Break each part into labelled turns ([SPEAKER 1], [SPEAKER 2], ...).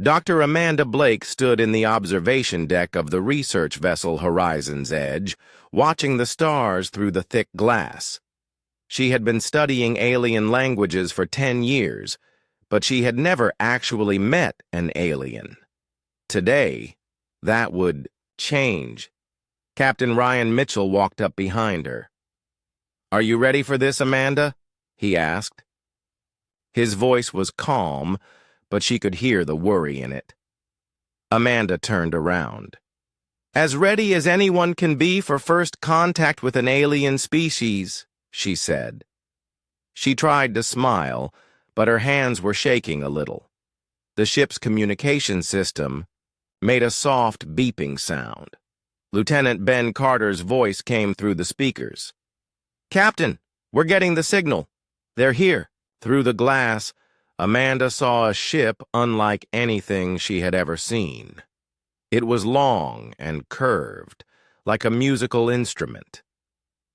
[SPEAKER 1] Dr. Amanda Blake stood in the observation deck of the research vessel Horizon's Edge, watching the stars through the thick glass. She had been studying alien languages for 10 years, but she had never actually met an alien. Today, that would change. Captain Ryan Mitchell walked up behind her. "Are you ready for this, Amanda?" he asked. His voice was calm, but she could hear the worry in it. Amanda turned around. "As ready as anyone can be for first contact with an alien species," she said. She tried to smile, but her hands were shaking a little. The ship's communication system made a soft beeping sound. Lieutenant Ben Carter's voice came through the speakers. "Captain, we're getting the signal. They're here." Through the glass, Amanda saw a ship unlike anything she had ever seen. It was long and curved, like a musical instrument.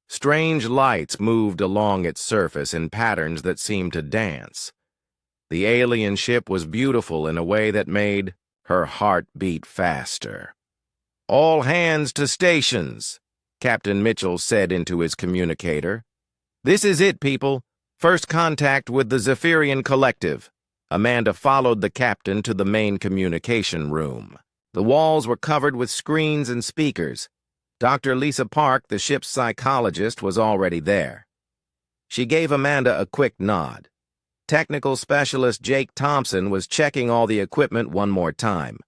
[SPEAKER 1] Strange lights moved along its surface in patterns that seemed to dance. The alien ship was beautiful in a way that made her heart beat faster. "All hands to stations," Captain Mitchell said into his communicator. "This is it, people. First contact with the Zephyrian Collective." Amanda followed the captain to the main communication room. The walls were covered with screens and speakers. Dr. Lisa Park, the ship's psychologist, was already there. She gave Amanda a quick nod. Technical specialist Jake Thompson was checking all the equipment one more time.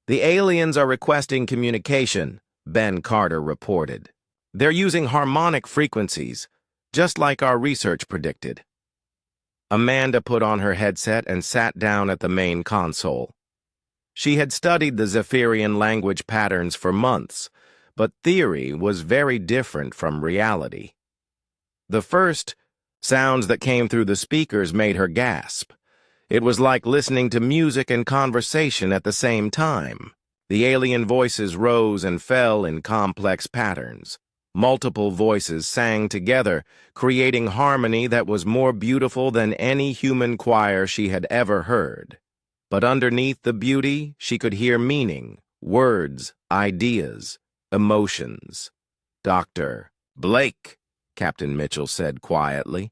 [SPEAKER 1] "The aliens are requesting communication," Ben Carter reported. "They're using harmonic frequencies, just like our research predicted." Amanda put on her headset and sat down at the main console. She had studied the Zephyrian language patterns for months, but theory was very different from reality. The first sounds that came through the speakers made her gasp. It was like listening to music and conversation at the same time. The alien voices rose and fell in complex patterns. Multiple voices sang together, creating harmony that was more beautiful than any human choir she had ever heard. But underneath the beauty, she could hear meaning, words, ideas, emotions. "Dr. Blake," Captain Mitchell said quietly.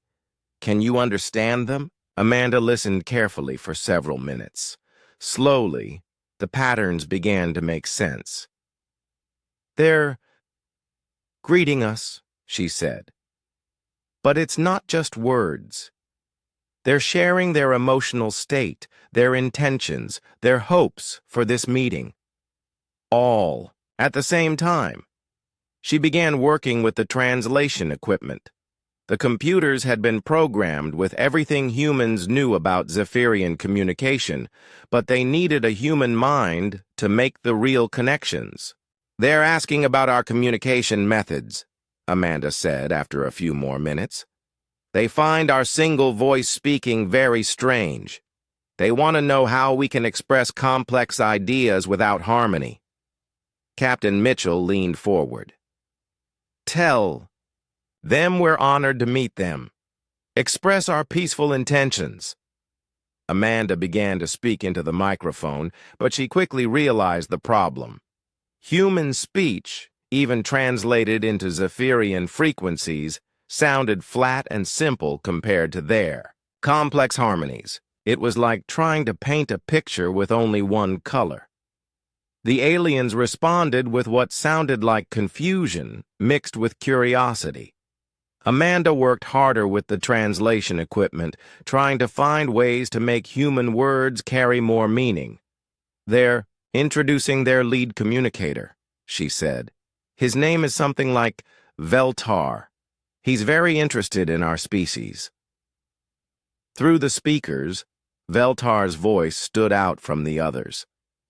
[SPEAKER 1] "Can you understand them?" Amanda listened carefully for several minutes. Slowly, the patterns began to make sense. "They're greeting us," she said. "But it's not just words. They're sharing their emotional state, their intentions, their hopes for this meeting. All at the same time." She began working with the translation equipment. The computers had been programmed with everything humans knew about Zephyrian communication, but they needed a human mind to make the real connections. "They're asking about our communication methods," Amanda said after a few more minutes. "They find our single voice speaking very strange. They want to know how we can express complex ideas without harmony." Captain Mitchell leaned forward. "Tell them we're honored to meet them. Express our peaceful intentions." Amanda began to speak into the microphone, but she quickly realized the problem. Human speech, even translated into Zephyrian frequencies, sounded flat and simple compared to their complex harmonies. It was like trying to paint a picture with only one color. The aliens responded with what sounded like confusion mixed with curiosity. Amanda worked harder with the translation equipment, trying to find ways to make human words carry more meaning. "They're introducing their lead communicator," she said. "His name is something like Veltar. He's very interested in our species." Through the speakers, Veltar's voice stood out from the others.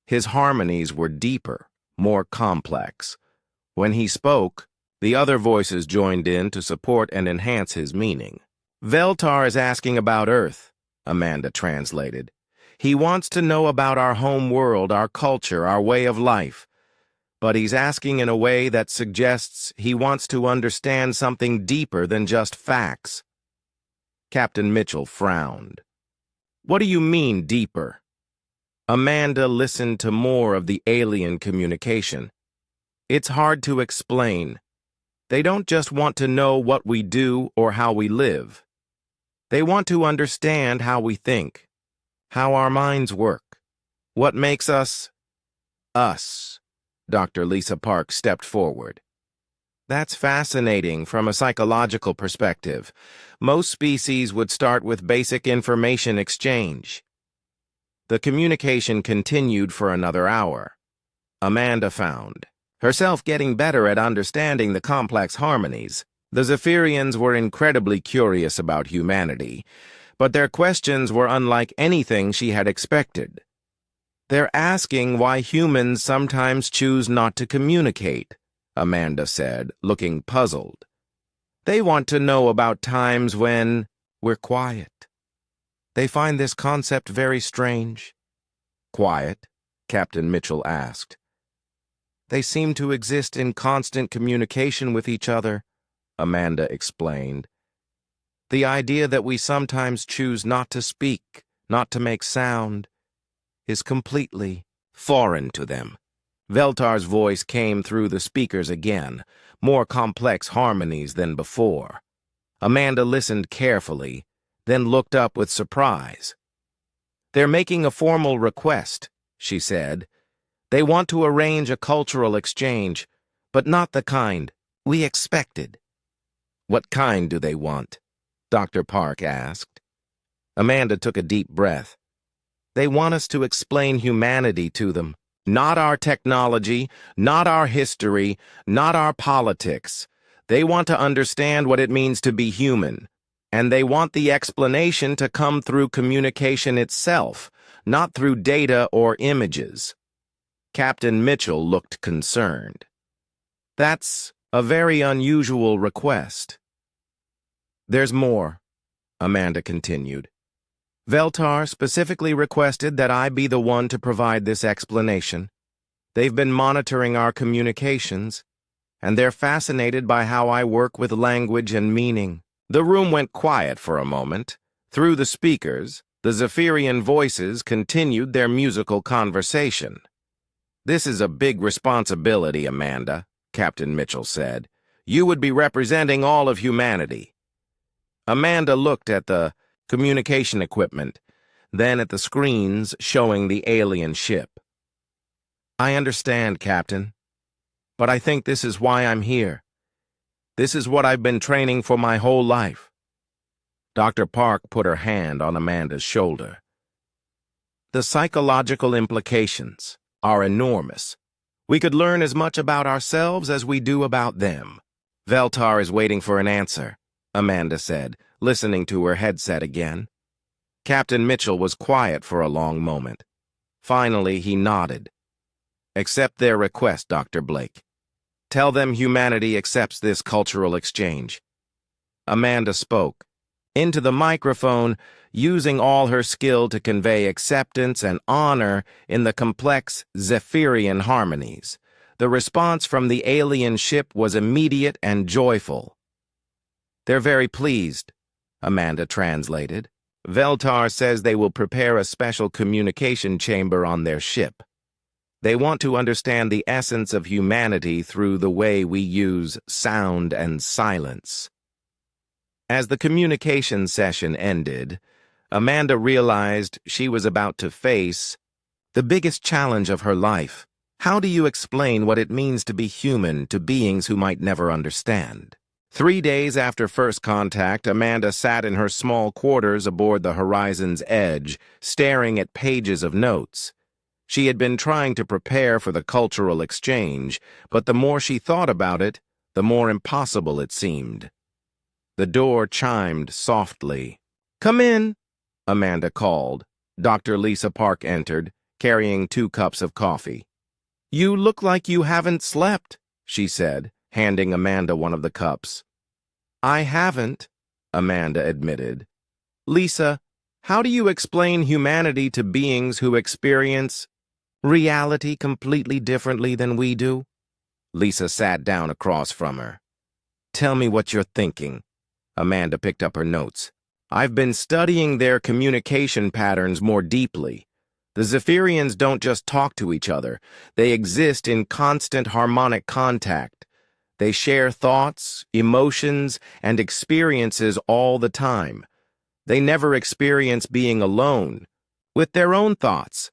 [SPEAKER 1] His harmonies were deeper, more complex. When he spoke, the other voices joined in to support and enhance his meaning. "Veltar is asking about Earth," Amanda translated. "He wants to know about our home world, our culture, our way of life. But he's asking in a way that suggests he wants to understand something deeper than just facts." Captain Mitchell frowned. "What do you mean, deeper?" Amanda listened to more of the alien communication. It's hard to explain. They don't just want to know what we do or how we live. They want to understand how we think, how our minds work, what makes us, us. Dr. Lisa Park stepped forward. That's fascinating from a psychological perspective. Most species would start with basic information exchange. The communication continued for another hour. Amanda found herself getting better at understanding the complex harmonies. The Zephyrians were incredibly curious about humanity, but their questions were unlike anything she had expected. They're asking why humans sometimes choose not to communicate, Amanda said, looking puzzled. They want to know about times when we're quiet. They find this concept very strange. Quiet? Captain Mitchell asked. They seem to exist in constant communication with each other, Amanda explained. The idea that we sometimes choose not to speak, not to make sound, is completely foreign to them. Veltar's voice came through the speakers again, more complex harmonies than before. Amanda listened carefully, then looked up with surprise. They're making a formal request, she said. They want to arrange a cultural exchange, but not the kind we expected. What kind do they want? Dr. Park asked. Amanda took a deep breath. They want us to explain humanity to them. Not our technology, not our history, not our politics. They want to understand what it means to be human. And they want the explanation to come through communication itself, not through data or images. Captain Mitchell looked concerned. That's a very unusual request. There's more, Amanda continued. Veltar specifically requested that I be the one to provide this explanation. They've been monitoring our communications, and they're fascinated by how I work with language and meaning. The room went quiet for a moment. Through the speakers, the Zephyrian voices continued their musical conversation. This is a big responsibility, Amanda, Captain Mitchell said. You would be representing all of humanity. Amanda looked at the communication equipment, then at the screens showing the alien ship. I understand, Captain, but I think this is why I'm here. This is what I've been training for my whole life. Dr. Park put her hand on Amanda's shoulder. The psychological implications are enormous. We could learn as much about ourselves as we do about them. Veltar is waiting for an answer, Amanda said, listening to her headset again. Captain Mitchell was quiet for a long moment. Finally, he nodded. Accept their request, Dr. Blake. Tell them humanity accepts this cultural exchange. Amanda spoke into the microphone, using all her skill to convey acceptance and honor in the complex Zephyrian harmonies. The response from the alien ship was immediate and joyful. They're very pleased, Amanda translated. Veltar says they will prepare a special communication chamber on their ship. They want to understand the essence of humanity through the way we use sound and silence. As the communication session ended, Amanda realized she was about to face the biggest challenge of her life. How do you explain what it means to be human to beings who might never understand? 3 days after first contact, Amanda sat in her small quarters aboard the Horizon's edge, staring at pages of notes. She had been trying to prepare for the cultural exchange, but the more she thought about it, the more impossible it seemed. The door chimed softly. "Come in," Amanda called. Dr. Lisa Park entered, carrying 2 cups of coffee. "You look like you haven't slept," she said, handing Amanda one of the cups. "I haven't," Amanda admitted. "Lisa, how do you explain humanity to beings who experience reality completely differently than we do?" Lisa sat down across from her. "Tell me what you're thinking." Amanda picked up her notes. "I've been studying their communication patterns more deeply. The Zephyrians don't just talk to each other. They exist in constant harmonic contact. They share thoughts, emotions, and experiences all the time. They never experience being alone, with their own thoughts.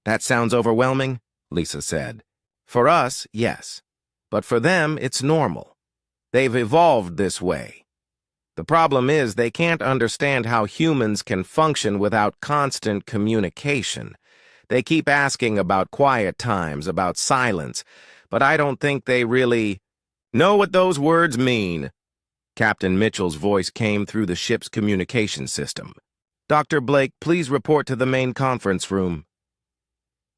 [SPEAKER 1] That sounds overwhelming, Lisa said. For us, yes. But for them, it's normal. They've evolved this way. The problem is they can't understand how humans can function without constant communication. They keep asking about quiet times, about silence, but I don't think they really know what those words mean. Captain Mitchell's voice came through the ship's communication system. Dr. Blake, please report to the main conference room.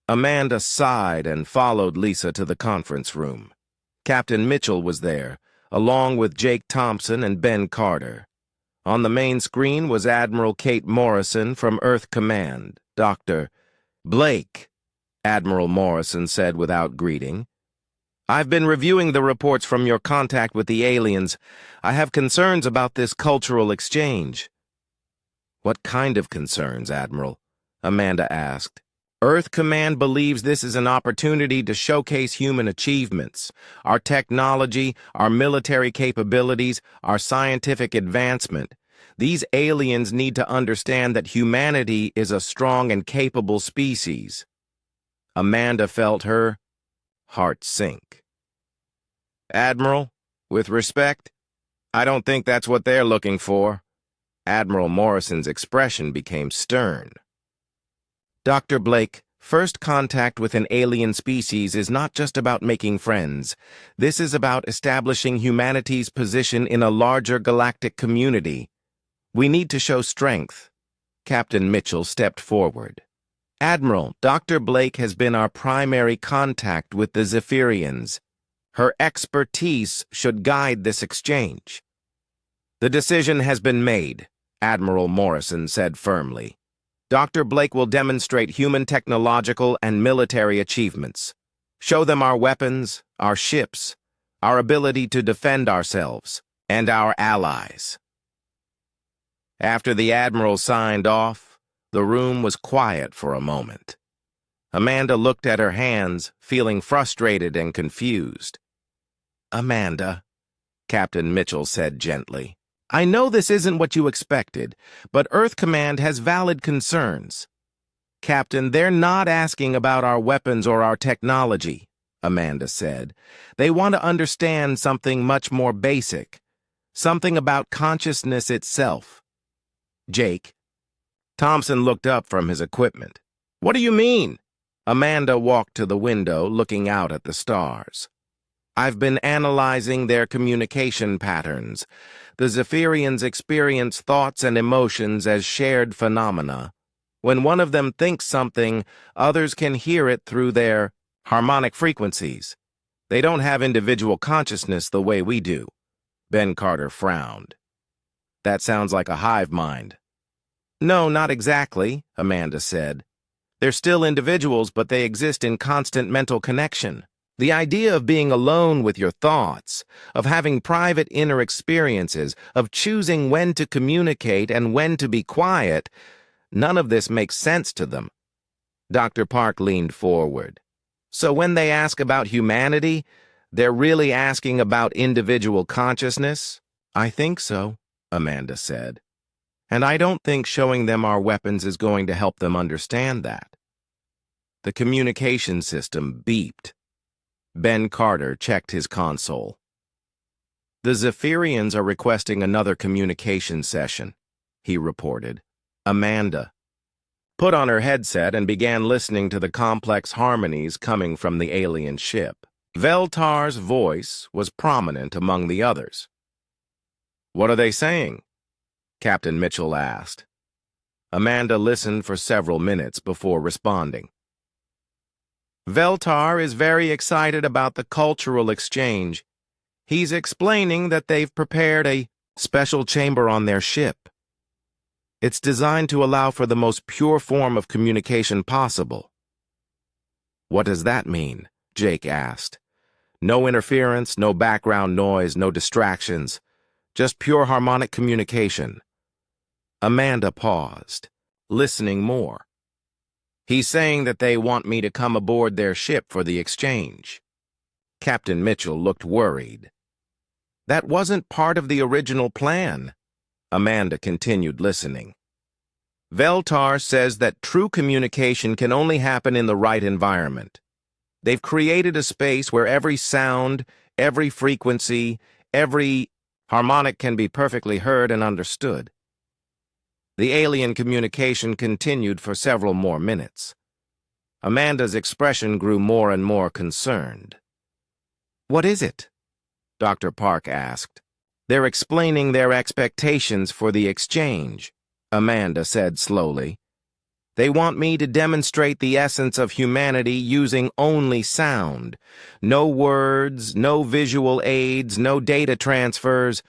[SPEAKER 1] Amanda sighed and followed Lisa to the conference room. Captain Mitchell was there, along with Jake Thompson and Ben Carter. On the main screen was Admiral Kate Morrison from Earth Command. Dr. Blake, Admiral Morrison said without greeting. I've been reviewing the reports from your contact with the aliens. I have concerns about this cultural exchange. What kind of concerns, Admiral? Amanda asked. Earth Command believes this is an opportunity to showcase human achievements, our technology, our military capabilities, our scientific advancement. These aliens need to understand that humanity is a strong and capable species. Amanda felt her heart sink. Admiral, with respect, I don't think that's what they're looking for. Admiral Morrison's expression became stern. Dr. Blake, first contact with an alien species is not just about making friends. This is about establishing humanity's position in a larger galactic community. We need to show strength. Captain Mitchell stepped forward. Admiral, Dr. Blake has been our primary contact with the Zephyrians. Her expertise should guide this exchange. The decision has been made, Admiral Morrison said firmly. Dr. Blake will demonstrate human technological and military achievements. Show them our weapons, our ships, our ability to defend ourselves, and our allies. After the Admiral signed off, the room was quiet for a moment. Amanda looked at her hands, feeling frustrated and confused. Amanda, Captain Mitchell said gently. I know this isn't what you expected, but Earth Command has valid concerns. Captain, they're not asking about our weapons or our technology, Amanda said. They want to understand something much more basic, something about consciousness itself. Jake. Thompson looked up from his equipment. What do you mean? Amanda walked to the window, looking out at the stars. I've been analyzing their communication patterns. The Zephyrians experience thoughts and emotions as shared phenomena. When one of them thinks something, others can hear it through their harmonic frequencies. They don't have individual consciousness the way we do. Ben Carter frowned. That sounds like a hive mind. No, not exactly, Amanda said. They're still individuals, but they exist in constant mental connection. The idea of being alone with your thoughts, of having private inner experiences, of choosing when to communicate and when to be quiet, none of this makes sense to them. Dr. Park leaned forward. So when they ask about humanity, they're really asking about individual consciousness? I think so, Amanda said. And I don't think showing them our weapons is going to help them understand that. The communication system beeped. Ben Carter checked his console. The Zephyrians are requesting another communication session, he reported. Amanda put on her headset and began listening to the complex harmonies coming from the alien ship. Veltar's voice was prominent among the others. What are they saying? Captain Mitchell asked. Amanda listened for several minutes before responding. Veltar is very excited about the cultural exchange. He's explaining that they've prepared a special chamber on their ship. It's designed to allow for the most pure form of communication possible. What does that mean? Jake asked. No interference, no background noise, no distractions. Just pure harmonic communication. Amanda paused, listening more. He's saying that they want me to come aboard their ship for the exchange. Captain Mitchell looked worried. That wasn't part of the original plan. Amanda continued listening. Veltar says that true communication can only happen in the right environment. They've created a space where every sound, every frequency, every harmonic can be perfectly heard and understood. The alien communication continued for several more minutes. Amanda's expression grew more and more concerned. "What is it?" Dr. Park asked. "They're explaining their expectations for the exchange," Amanda said slowly. "They want me to demonstrate the essence of humanity using only sound. No words, no visual aids, no data transfers,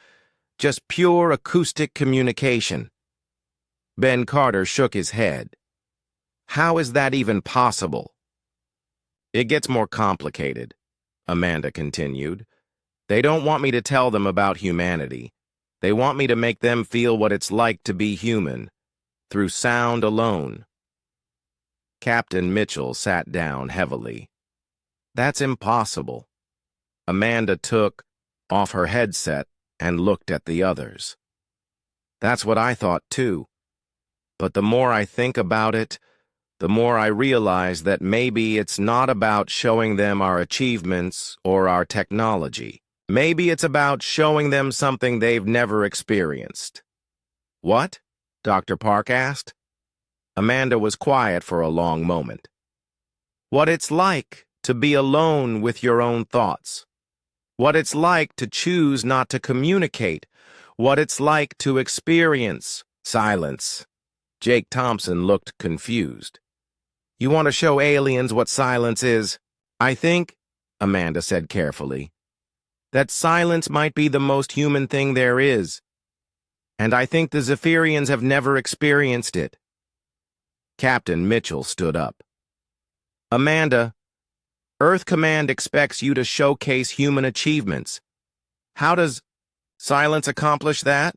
[SPEAKER 1] just pure acoustic communication." Ben Carter shook his head. "How is that even possible?" "It gets more complicated," Amanda continued. "They don't want me to tell them about humanity. They want me to make them feel what it's like to be human, through sound alone." Captain Mitchell sat down heavily. "That's impossible." Amanda took off her headset and looked at the others. "That's what I thought too. But the more I think about it, the more I realize that maybe it's not about showing them our achievements or our technology. Maybe it's about showing them something they've never experienced." "What?" Dr. Park asked. Amanda was quiet for a long moment. "What it's like to be alone with your own thoughts. What it's like to choose not to communicate. What it's like to experience silence." Jake Thompson looked confused. "You want to show aliens what silence is?" "I think," Amanda said carefully, "that silence might be the most human thing there is. And I think the Zephyrians have never experienced it." Captain Mitchell stood up. "Amanda, Earth Command expects you to showcase human achievements. How does silence accomplish that?"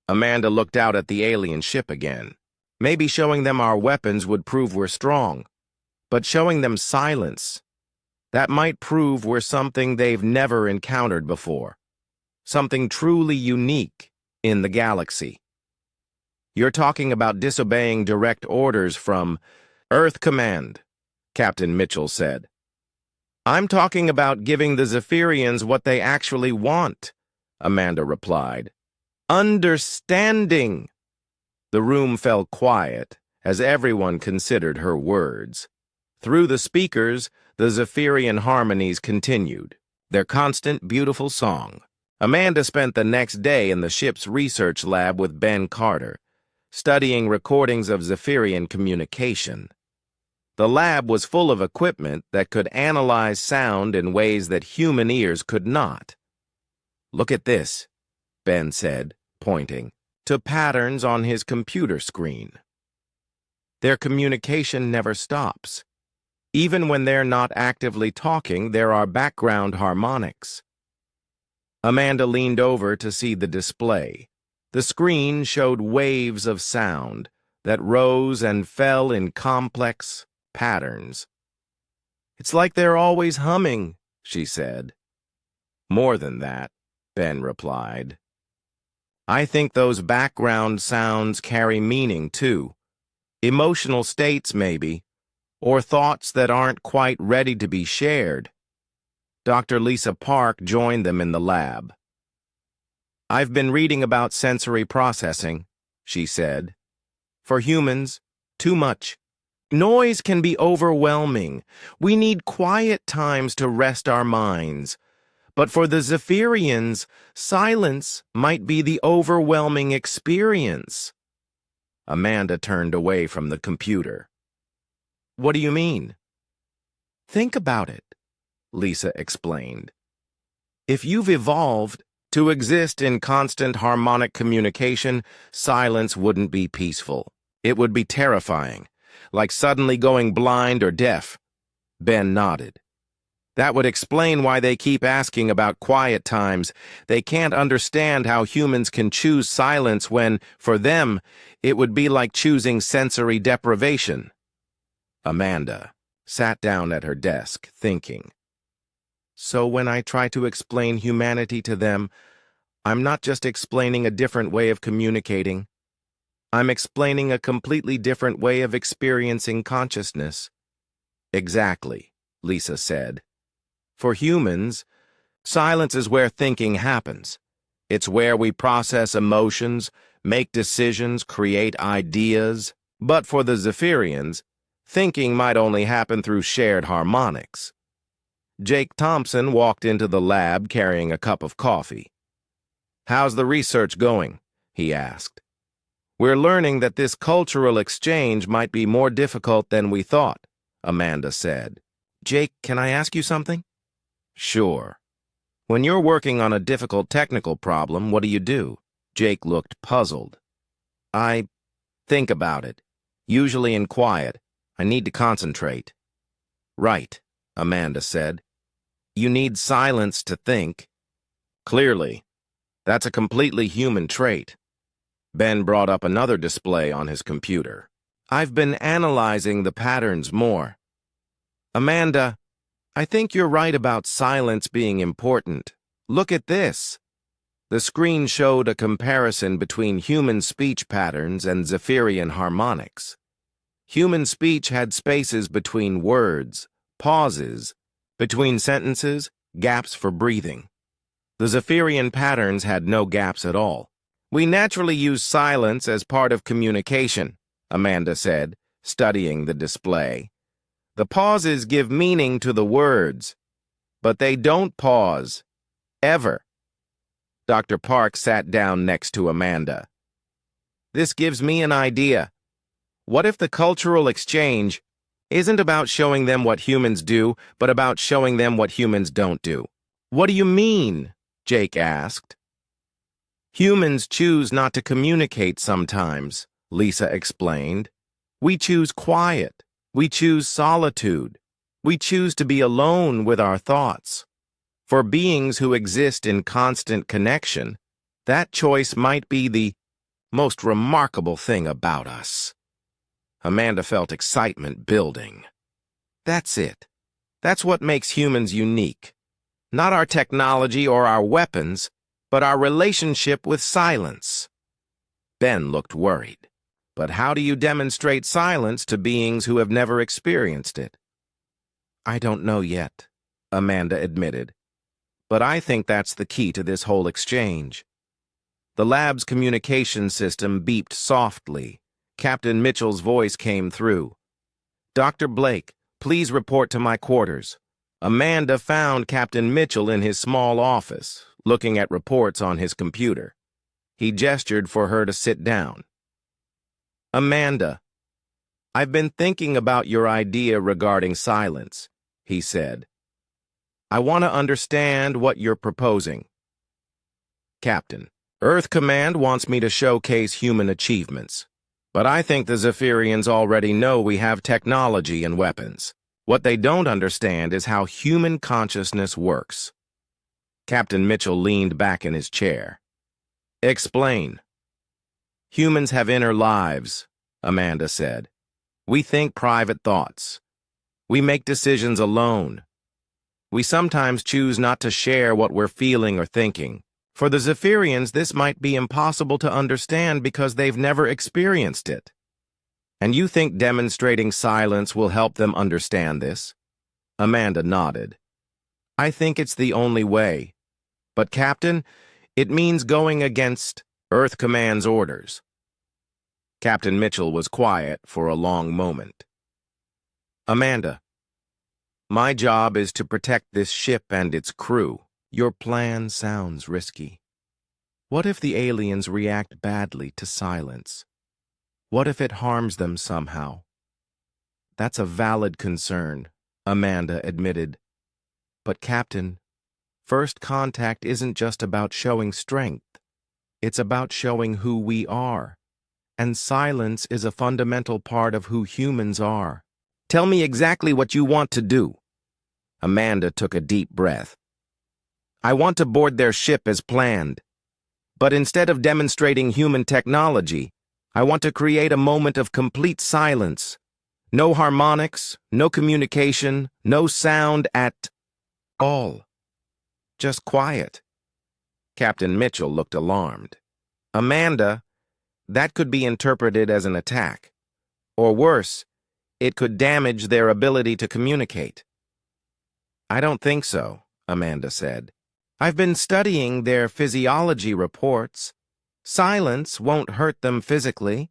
[SPEAKER 1] Amanda looked out at the alien ship again. "Maybe showing them our weapons would prove we're strong. But showing them silence, that might prove we're something they've never encountered before. Something truly unique in the galaxy." "You're talking about disobeying direct orders from Earth Command," Captain Mitchell said. "I'm talking about giving the Zephyrians what they actually want," Amanda replied. "Understanding." The room fell quiet as everyone considered her words. Through the speakers, the Zephyrian harmonies continued, their constant, beautiful song. Amanda spent the next day in the ship's research lab with Ben Carter, studying recordings of Zephyrian communication. The lab was full of equipment that could analyze sound in ways that human ears could not. "Look at this," Ben said, pointing to patterns on his computer screen. "Their communication never stops. Even when they're not actively talking, there are background harmonics." Amanda leaned over to see the display. The screen showed waves of sound that rose and fell in complex patterns. "It's like they're always humming," she said. "More than that," Ben replied. "I think those background sounds carry meaning, too. Emotional states, maybe, or thoughts that aren't quite ready to be shared." Dr. Lisa Park joined them in the lab. "I've been reading about sensory processing," she said. "For humans, too much. Noise can be overwhelming. We need quiet times to rest our minds. But for the Zephyrians, silence might be the overwhelming experience." Amanda turned away from the computer. "What do you mean?" "Think about it," Lisa explained. "If you've evolved to exist in constant harmonic communication, silence wouldn't be peaceful. It would be terrifying, like suddenly going blind or deaf." Ben nodded. "That would explain why they keep asking about quiet times. They can't understand how humans can choose silence when, for them, it would be like choosing sensory deprivation." Amanda sat down at her desk, thinking. So when I try to explain humanity to them, I'm not just explaining a different way of communicating. I'm explaining a completely different way of experiencing consciousness. Exactly, Lisa said. For humans, silence is where thinking happens. It's where we process emotions, make decisions, create ideas. But for the Zephyrians, thinking might only happen through shared harmonics. Jake Thompson walked into the lab carrying a cup of coffee. "How's the research going?" he asked. "We're learning that this cultural exchange might be more difficult than we thought," Amanda said. "Jake, can I ask you something?" "Sure." "When you're working on a difficult technical problem, what do?" Jake looked puzzled. "I think about it, usually in quiet. I need to concentrate." "Right," Amanda said. "You need silence to think." "Clearly. That's a completely human trait." Ben brought up another display on his computer. "I've been analyzing the patterns more. Amanda, I think you're right about silence being important. Look at this." The screen showed a comparison between human speech patterns and Zephyrian harmonics. Human speech had spaces between words, pauses, between sentences, gaps for breathing. The Zephyrian patterns had no gaps at all. "We naturally use silence as part of communication," Amanda said, studying the display. "The pauses give meaning to the words, but they don't pause. Ever." Dr. Park sat down next to Amanda. "This gives me an idea. What if the cultural exchange isn't about showing them what humans do, but about showing them what humans don't do?" "What do you mean?" Jake asked. "Humans choose not to communicate sometimes," Lisa explained. "We choose quiet. We choose solitude. We choose to be alone with our thoughts. For beings who exist in constant connection, that choice might be the most remarkable thing about us." Amanda felt excitement building. "That's it. That's what makes humans unique. Not our technology or our weapons, but our relationship with silence." Ben looked worried. "But how do you demonstrate silence to beings who have never experienced it?" "I don't know yet," Amanda admitted. "But I think that's the key to this whole exchange." The lab's communication system beeped softly. Captain Mitchell's voice came through. "Dr. Blake, please report to my quarters." Amanda found Captain Mitchell in his small office, looking at reports on his computer. He gestured for her to sit down. "Amanda, I've been thinking about your idea regarding silence," he said. "I want to understand what you're proposing." "Captain, Earth Command wants me to showcase human achievements. But I think the Zephyrians already know we have technology and weapons. What they don't understand is how human consciousness works." Captain Mitchell leaned back in his chair. "Explain." "Humans have inner lives," Amanda said. "We think private thoughts. We make decisions alone. We sometimes choose not to share what we're feeling or thinking. For the Zephyrians, this might be impossible to understand because they've never experienced it." "And you think demonstrating silence will help them understand this?" Amanda nodded. "I think it's the only way. But, Captain, it means going against Earth Command's orders." Captain Mitchell was quiet for a long moment. "Amanda, my job is to protect this ship and its crew. Your plan sounds risky. What if the aliens react badly to silence? What if it harms them somehow?" "That's a valid concern," Amanda admitted. "But, Captain, first contact isn't just about showing strength. It's about showing who we are. And silence is a fundamental part of who humans are." "Tell me exactly what you want to do." Amanda took a deep breath. "I want to board their ship as planned. But instead of demonstrating human technology, I want to create a moment of complete silence. No harmonics, no communication, no sound at all. Just quiet. Captain Mitchell looked alarmed. Amanda, that could be interpreted as an attack. Or worse, it could damage their ability to communicate. I don't think so, Amanda said. I've been studying their physiology reports. Silence won't hurt them physically,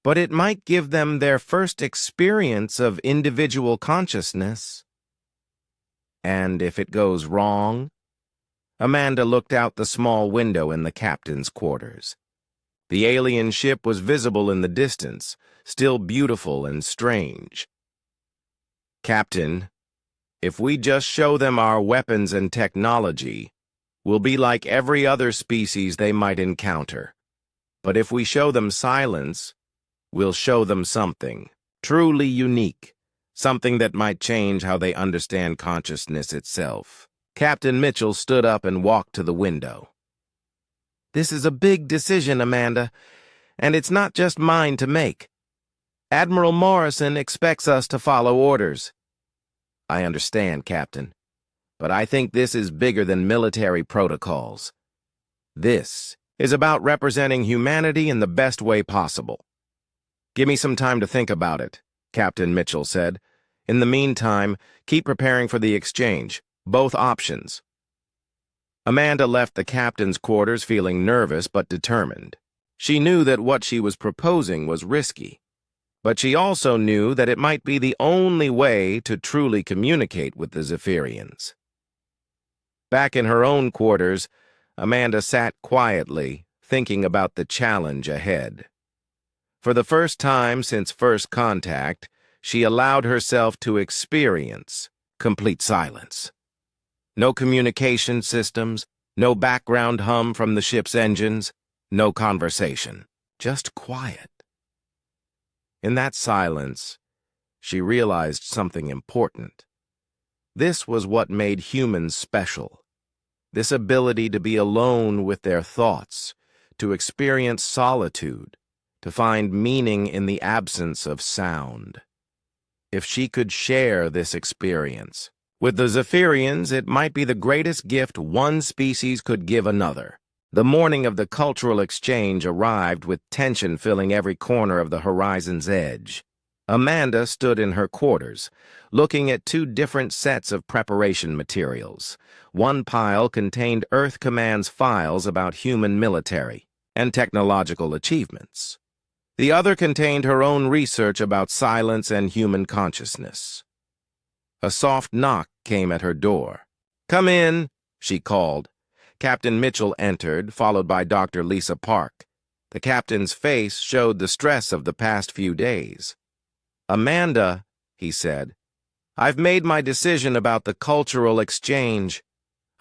[SPEAKER 1] but it might give them their first experience of individual consciousness. And if it goes wrong? Amanda looked out the small window in the captain's quarters. The alien ship was visible in the distance, still beautiful and strange. Captain, if we just show them our weapons and technology, we'll be like every other species they might encounter. But if we show them silence, we'll show them something truly unique, something that might change how they understand consciousness itself. Captain Mitchell stood up and walked to the window. This is a big decision, Amanda, and it's not just mine to make. Admiral Morrison expects us to follow orders. I understand, Captain, but I think this is bigger than military protocols. This is about representing humanity in the best way possible. Give me some time to think about it, Captain Mitchell said. In the meantime, keep preparing for the exchange, both options. Amanda left the captain's quarters feeling nervous but determined. She knew that what she was proposing was risky, but she also knew that it might be the only way to truly communicate with the Zephyrians. Back in her own quarters, Amanda sat quietly, thinking about the challenge ahead. For the first time since first contact, she allowed herself to experience complete silence. No communication systems, no background hum from the ship's engines, no conversation, just quiet. In that silence, she realized something important. This was what made humans special. This ability to be alone with their thoughts, to experience solitude, to find meaning in the absence of sound. If she could share this experience with the Zephyrians, it might be the greatest gift one species could give another. The morning of the cultural exchange arrived with tension filling every corner of the horizon's edge. Amanda stood in her quarters, looking at two different sets of preparation materials. One pile contained Earth Command's files about human military and technological achievements. The other contained her own research about silence and human consciousness. A soft knock came at her door. "Come in," she called. Captain Mitchell entered, followed by Dr. Lisa Park. The captain's face showed the stress of the past few days. "Amanda," he said, "I've made my decision about the cultural exchange."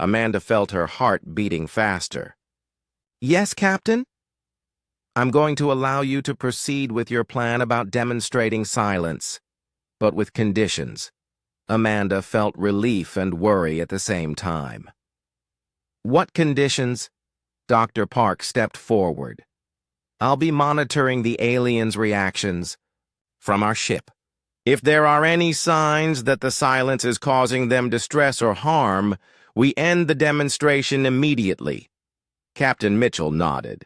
[SPEAKER 1] Amanda felt her heart beating faster. "Yes, Captain?" "I'm going to allow you to proceed with your plan about demonstrating silence, but with conditions." Amanda felt relief and worry at the same time. "What conditions?" Dr. Park stepped forward. "I'll be monitoring the aliens' reactions from our ship. If there are any signs that the silence is causing them distress or harm, we end the demonstration immediately." Captain Mitchell nodded.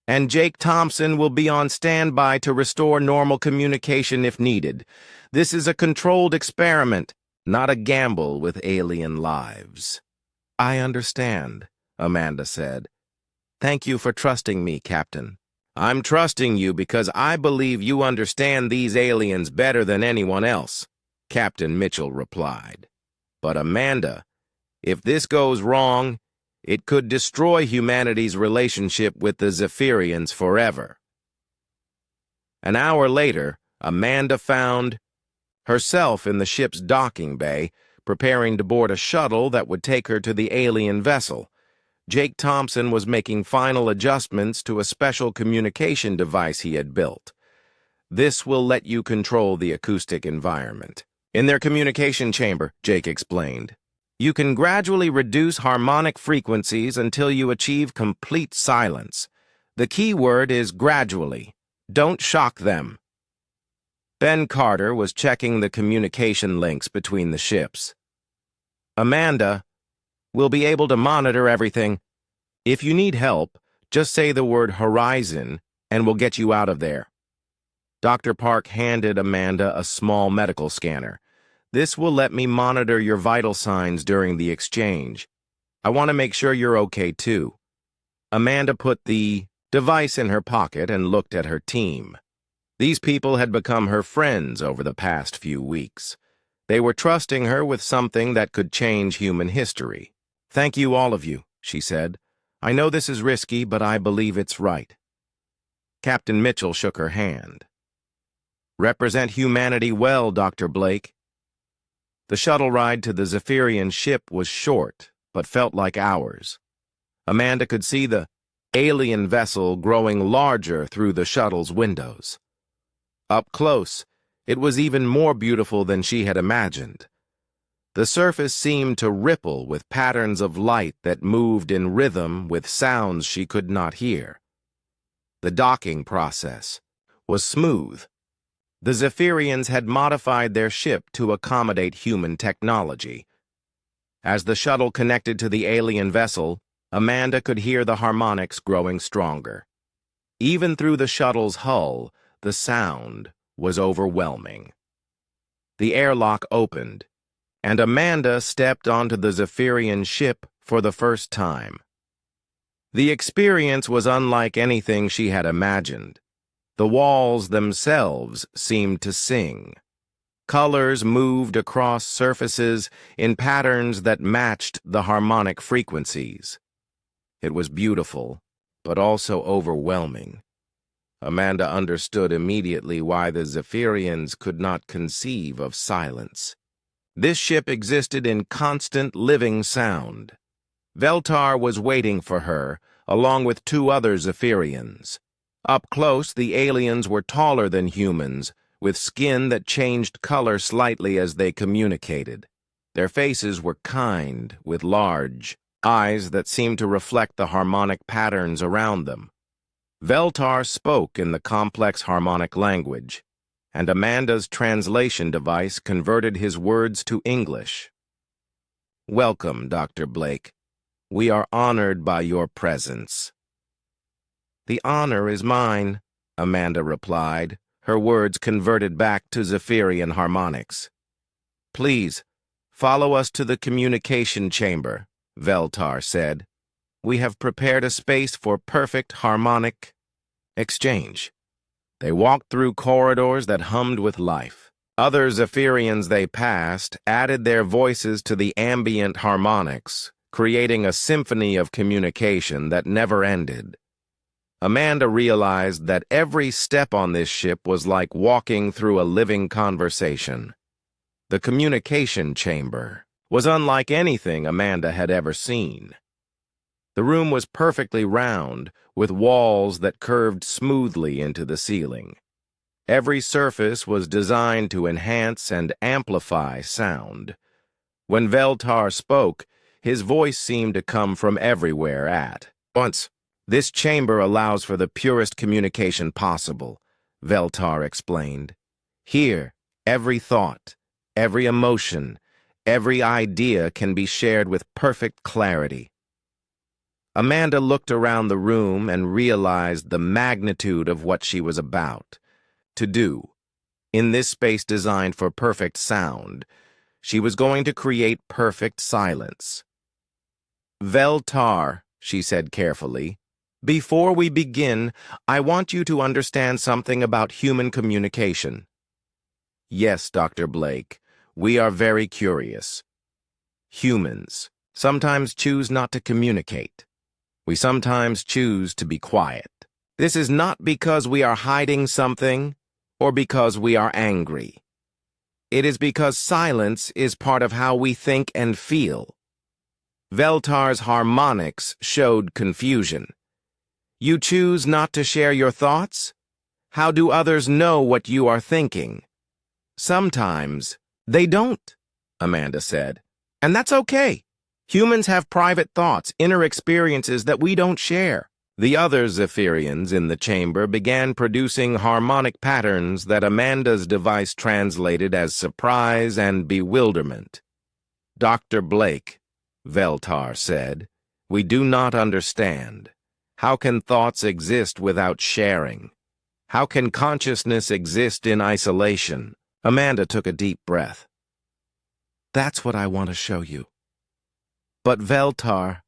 [SPEAKER 1] "And Jake Thompson will be on standby to restore normal communication if needed. This is a controlled experiment, not a gamble with alien lives." "I understand," Amanda said. "Thank you for trusting me, Captain." "I'm trusting you because I believe you understand these aliens better than anyone else," Captain Mitchell replied. "But Amanda, if this goes wrong, it could destroy humanity's relationship with the Zephyrians forever." An hour later, Amanda found herself in the ship's docking bay, preparing to board a shuttle that would take her to the alien vessel. Jake Thompson was making final adjustments to a special communication device he had built. "This will let you control the acoustic environment." "In their communication chamber," Jake explained, "you can gradually reduce harmonic frequencies until you achieve complete silence. The key word is gradually. Don't shock them." Ben Carter was checking the communication links between the ships. Amanda, we'll be able to monitor everything. If you need help, just say the word Horizon and we'll get you out of there. Dr. Park handed Amanda a small medical scanner. This will let me monitor your vital signs during the exchange. I want to make sure you're okay too. Amanda put the device in her pocket and looked at her team. These people had become her friends over the past few weeks. They were trusting her with something that could change human history. Thank you, all of you, she said. I know this is risky, but I believe it's right. Captain Mitchell shook her hand. Represent humanity well, Dr. Blake. The shuttle ride to the Zephyrian ship was short, but felt like hours. Amanda could see the alien vessel growing larger through the shuttle's windows. Up close, it was even more beautiful than she had imagined. The surface seemed to ripple with patterns of light that moved in rhythm with sounds she could not hear. The docking process was smooth. The Zephyrians had modified their ship to accommodate human technology. As the shuttle connected to the alien vessel, Amanda could hear the harmonics growing stronger. Even through the shuttle's hull, the sound was overwhelming. The airlock opened, and Amanda stepped onto the Zephyrian ship for the first time. The experience was unlike anything she had imagined. The walls themselves seemed to sing. Colors moved across surfaces in patterns that matched the harmonic frequencies. It was beautiful, but also overwhelming. Amanda understood immediately why the Zephyrians could not conceive of silence. This ship existed in constant living sound. Veltar was waiting for her, along with two other Zephyrians. Up close, the aliens were taller than humans, with skin that changed color slightly as they communicated. Their faces were kind, with large eyes that seemed to reflect the harmonic patterns around them. Veltar spoke in the complex harmonic language, and Amanda's translation device converted his words to English. Welcome, Dr. Blake. We are honored by your presence. The honor is mine, Amanda replied, her words converted back to Zephyrian harmonics. Please, follow us to the communication chamber, Veltar said. We have prepared a space for perfect harmonic exchange. They walked through corridors that hummed with life. Other Zephyrians they passed added their voices to the ambient harmonics, creating a symphony of communication that never ended. Amanda realized that every step on this ship was like walking through a living conversation. The communication chamber was unlike anything Amanda had ever seen. The room was perfectly round, with walls that curved smoothly into the ceiling. Every surface was designed to enhance and amplify sound. When Veltar spoke, his voice seemed to come from everywhere at once. This chamber allows for the purest communication possible, Veltar explained. Here, every thought, every emotion, every idea can be shared with perfect clarity. Amanda looked around the room and realized the magnitude of what she was about to do. In this space designed for perfect sound, she was going to create perfect silence. Veltar, she said carefully, before we begin, I want you to understand something about human communication. Yes, Dr. Blake, we are very curious. Humans sometimes choose not to communicate. We sometimes choose to be quiet. This is not because we are hiding something or because we are angry. It is because silence is part of how we think and feel. Veltar's harmonics showed confusion. You choose not to share your thoughts? How do others know what you are thinking? Sometimes they don't, Amanda said. And that's okay. Humans have private thoughts, inner experiences that we don't share. The other Zephyrians in the chamber began producing harmonic patterns that Amanda's device translated as surprise and bewilderment. "Dr. Blake," Veltar said, "we do not understand. How can thoughts exist without sharing? How can consciousness exist in isolation?" Amanda took a deep breath. "That's what I want to show you. But Veltar,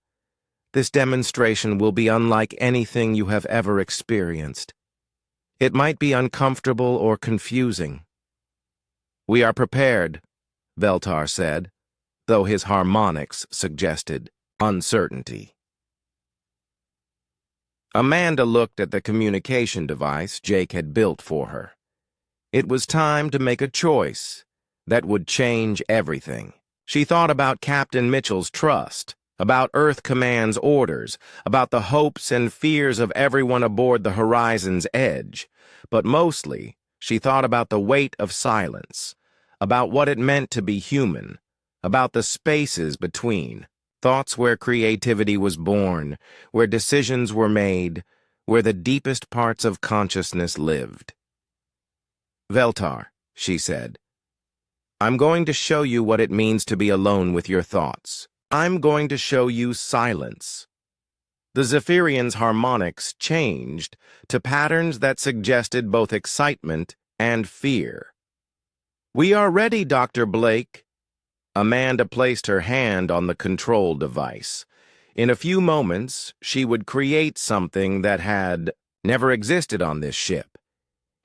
[SPEAKER 1] this demonstration will be unlike anything you have ever experienced. It might be uncomfortable or confusing." "We are prepared," Veltar said, though his harmonics suggested uncertainty. Amanda looked at the communication device Jake had built for her. It was time to make a choice that would change everything. She thought about Captain Mitchell's trust, about Earth Command's orders, about the hopes and fears of everyone aboard the Horizon's Edge, but mostly she thought about the weight of silence, about what it meant to be human, about the spaces between, thoughts where creativity was born, where decisions were made, where the deepest parts of consciousness lived. "Veltar," she said, "I'm going to show you what it means to be alone with your thoughts. I'm going to show you silence." The Zephyrian's harmonics changed to patterns that suggested both excitement and fear. "We are ready, Dr. Blake." Amanda placed her hand on the control device. In a few moments, she would create something that had never existed on this ship,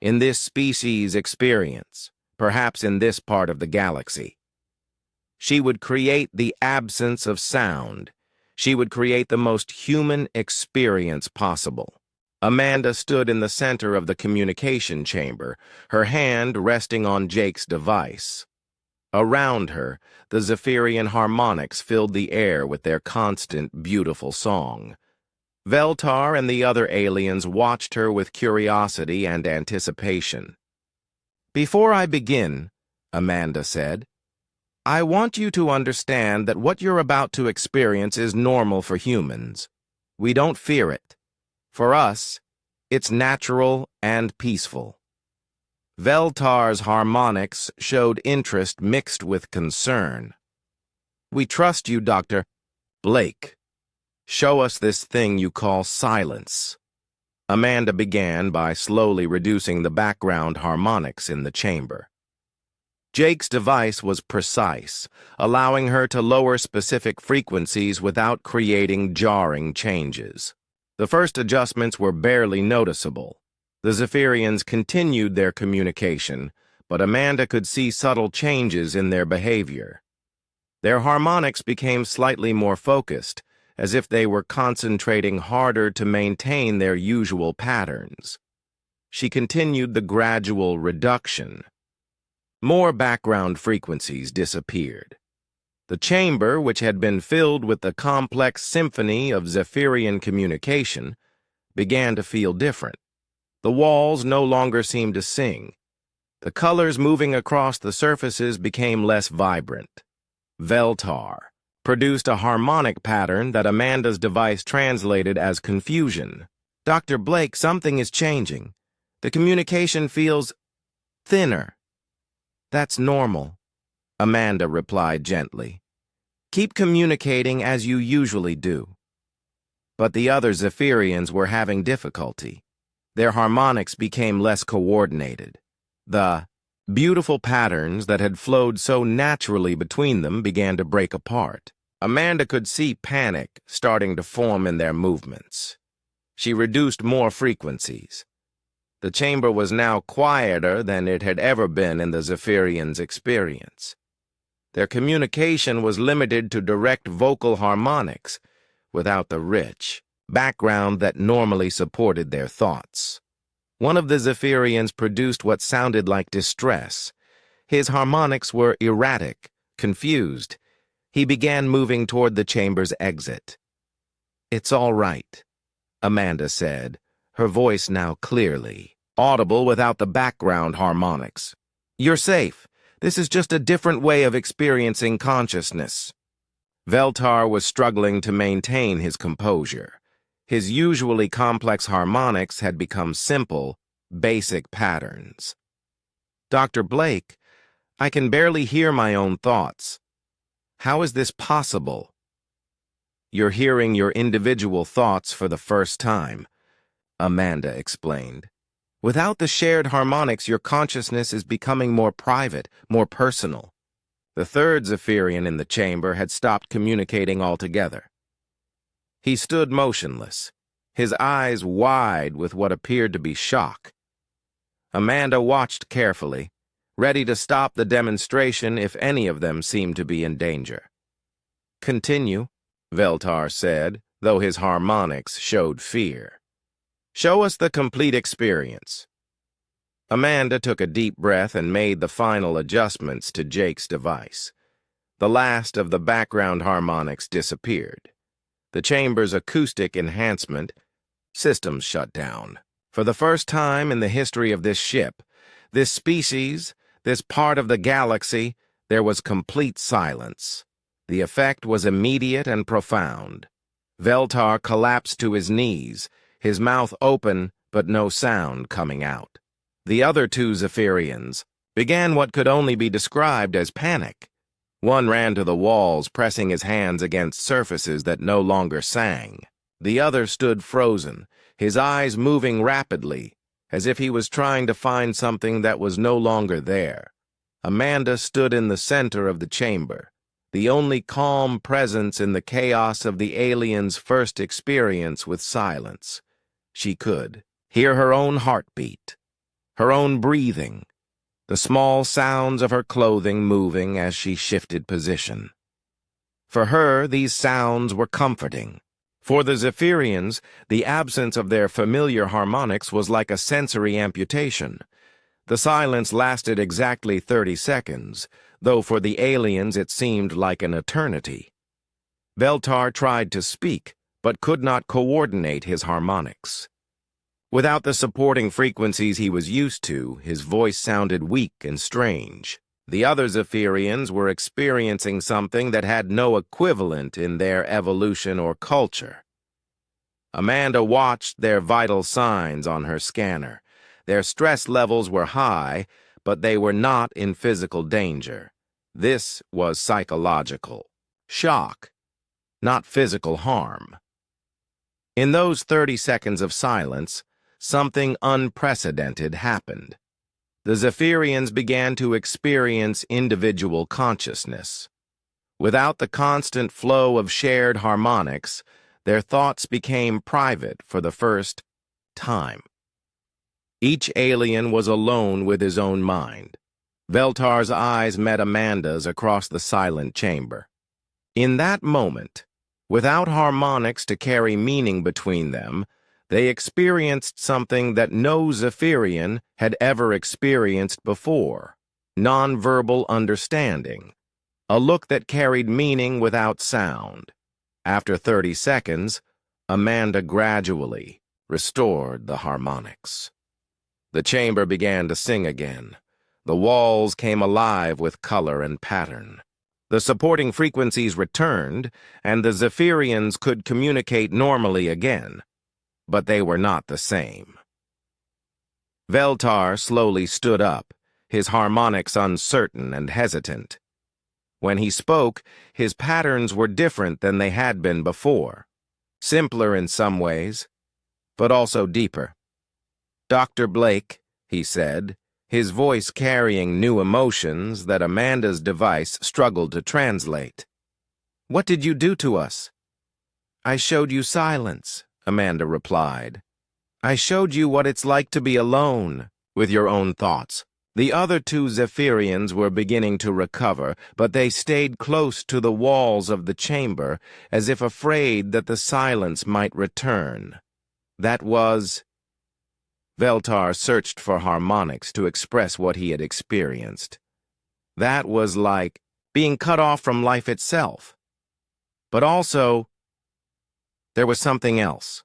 [SPEAKER 1] in this species' experience, perhaps in this part of the galaxy. She would create the absence of sound. She would create the most human experience possible. Amanda stood in the center of the communication chamber, her hand resting on Jake's device. Around her, the Zephyrian harmonics filled the air with their constant, beautiful song. Veltar and the other aliens watched her with curiosity and anticipation. "Before I begin," Amanda said, "I want you to understand that what you're about to experience is normal for humans. We don't fear it. For us, it's natural and peaceful." Veltar's harmonics showed interest mixed with concern. "We trust you, Dr. Blake. Show us this thing you call silence." Amanda began by slowly reducing the background harmonics in the chamber. Jake's device was precise, allowing her to lower specific frequencies without creating jarring changes. The first adjustments were barely noticeable. The Zephyrians continued their communication, but Amanda could see subtle changes in their behavior. Their harmonics became slightly more focused, as if they were concentrating harder to maintain their usual patterns. She continued the gradual reduction. More background frequencies disappeared. The chamber, which had been filled with the complex symphony of Zephyrian communication, began to feel different. The walls no longer seemed to sing. The colors moving across the surfaces became less vibrant. Veltar produced a harmonic pattern that Amanda's device translated as confusion. "Dr. Blake, something is changing. The communication feels thinner." "That's normal," Amanda replied gently. "Keep communicating as you usually do." But the other Zephyrians were having difficulty. Their harmonics became less coordinated. The beautiful patterns that had flowed so naturally between them began to break apart. Amanda could see panic starting to form in their movements. She reduced more frequencies. The chamber was now quieter than it had ever been in the Zephyrians' experience. Their communication was limited to direct vocal harmonics, without the rich background that normally supported their thoughts. One of the Zephyrians produced what sounded like distress. His harmonics were erratic, confused. He began moving toward the chamber's exit. "It's all right," Amanda said, her voice now clearly audible without the background harmonics. "You're safe. This is just a different way of experiencing consciousness." Veltar was struggling to maintain his composure. His usually complex harmonics had become simple, basic patterns. "Dr. Blake, I can barely hear my own thoughts. How is this possible?" "You're hearing your individual thoughts for the first time," Amanda explained. "Without the shared harmonics, your consciousness is becoming more private, more personal." The third Zephyrian in the chamber had stopped communicating altogether. He stood motionless, his eyes wide with what appeared to be shock. Amanda watched carefully, ready to stop the demonstration if any of them seemed to be in danger. "Continue," Veltar said, though his harmonics showed fear. "Show us the complete experience." Amanda took a deep breath and made the final adjustments to Jake's device. The last of the background harmonics disappeared. The chamber's acoustic enhancement systems shut down. For the first time in the history of this ship, this species, this part of the galaxy, there was complete silence. The effect was immediate and profound. Veltar collapsed to his knees, his mouth open but no sound coming out. The other two Zephyrians began what could only be described as panic. One ran to the walls, pressing his hands against surfaces that no longer sang. The other stood frozen, his eyes moving rapidly, as if he was trying to find something that was no longer there. Amanda stood in the center of the chamber, the only calm presence in the chaos of the aliens' first experience with silence. She could hear her own heartbeat, her own breathing, the small sounds of her clothing moving as she shifted position. For her, these sounds were comforting. For the Zephyrians, the absence of their familiar harmonics was like a sensory amputation. The silence lasted exactly 30 seconds, though for the aliens it seemed like an eternity. Veltar tried to speak, but could not coordinate his harmonics. Without the supporting frequencies he was used to, his voice sounded weak and strange. The other Zephyrians were experiencing something that had no equivalent in their evolution or culture. Amanda watched their vital signs on her scanner. Their stress levels were high, but they were not in physical danger. This was psychological shock, not physical harm. In those 30 seconds of silence, something unprecedented happened. The Zephyrians began to experience individual consciousness. Without the constant flow of shared harmonics, their thoughts became private for the first time. Each alien was alone with his own mind. Veltar's eyes met Amanda's across the silent chamber. In that moment, without harmonics to carry meaning between them, they experienced something that no Zephyrian had ever experienced before: nonverbal understanding, a look that carried meaning without sound. After 30 seconds, Amanda gradually restored the harmonics. The chamber began to sing again. The walls came alive with color and pattern. The supporting frequencies returned, and the Zephyrians could communicate normally again. But they were not the same. Veltar slowly stood up, his harmonics uncertain and hesitant. When he spoke, his patterns were different than they had been before, simpler in some ways, but also deeper. "Dr. Blake," he said, his voice carrying new emotions that Amanda's device struggled to translate. "What did you do to us?" "I showed you silence," Amanda replied. "I showed you what it's like to be alone with your own thoughts." The other two Zephyrians were beginning to recover, but they stayed close to the walls of the chamber, as if afraid that the silence might return. That was... Veltar searched for harmonics to express what he had experienced. That was like being cut off from life itself. But also, there was something else.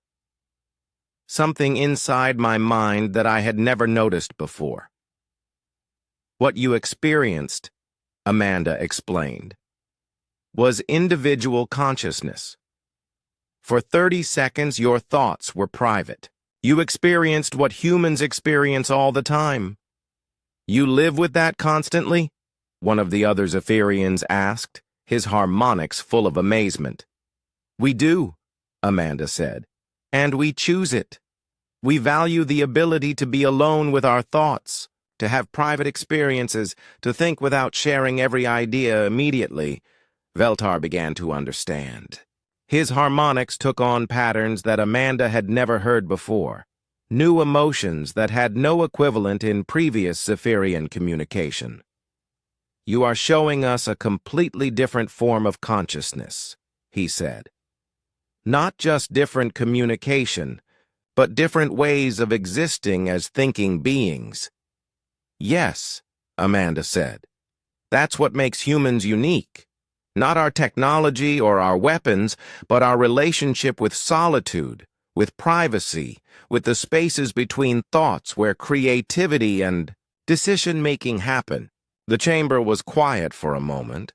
[SPEAKER 1] Something inside my mind that I had never noticed before. "What you experienced," Amanda explained, "was individual consciousness. For 30 seconds, your thoughts were private. You experienced what humans experience all the time. You live with that constantly? One of the other Zephyrians asked, his harmonics full of amazement. We do, Amanda said, and we choose it. We value the ability to be alone with our thoughts, to have private experiences, to think without sharing every idea immediately. Veltar began to understand. His harmonics took on patterns that Amanda had never heard before, new emotions that had no equivalent in previous Zephyrian communication. You are showing us a completely different form of consciousness, he said. Not just different communication, but different ways of existing as thinking beings. Yes, Amanda said. That's what makes humans unique. Not our technology or our weapons, but our relationship with solitude, with privacy, with the spaces between thoughts where creativity and decision-making happen. The chamber was quiet for a moment.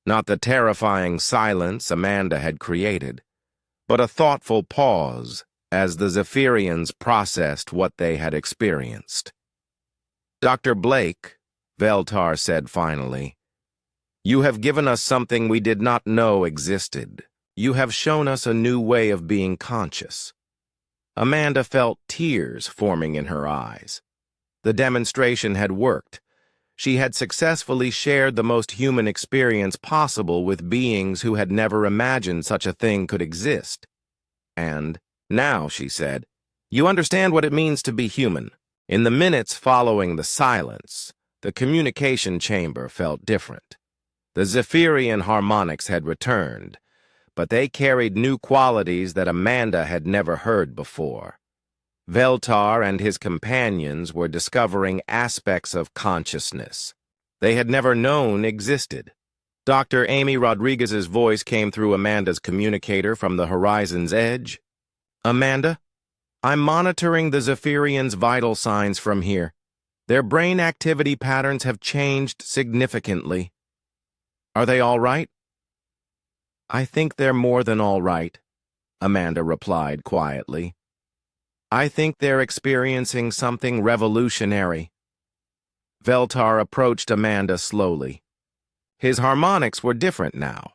[SPEAKER 1] Not the terrifying silence Amanda had created, but a thoughtful pause as the Zephyrians processed what they had experienced. Dr. Blake, Veltar said finally, you have given us something we did not know existed. You have shown us a new way of being conscious. Amanda felt tears forming in her eyes. The demonstration had worked. She had successfully shared the most human experience possible with beings who had never imagined such a thing could exist. And now, she said, you understand what it means to be human. In the minutes following the silence, the communication chamber felt different. The Zephyrian harmonics had returned, but they carried new qualities that Amanda had never heard before. Veltar and his companions were discovering aspects of consciousness they had never known existed. Dr. Amy Rodriguez's voice came through Amanda's communicator from the horizon's edge. Amanda, I'm monitoring the Zephyrians' vital signs from here. Their brain activity patterns have changed significantly. Are they all right? I think they're more than all right, Amanda replied quietly. I think they're experiencing something revolutionary. Veltar approached Amanda slowly. His harmonics were different now,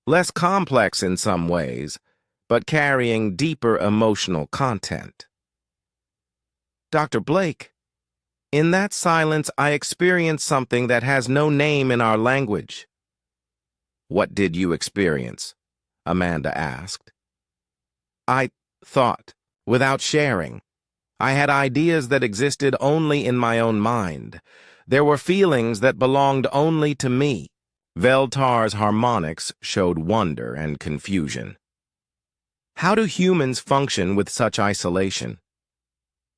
[SPEAKER 1] less complex in some ways, but carrying deeper emotional content. Dr. Blake, in that silence I experienced something that has no name in our language. What did you experience? Amanda asked. I thought, without sharing. I had ideas that existed only in my own mind. There were feelings that belonged only to me. Veltar's harmonics showed wonder and confusion. How do humans function with such isolation?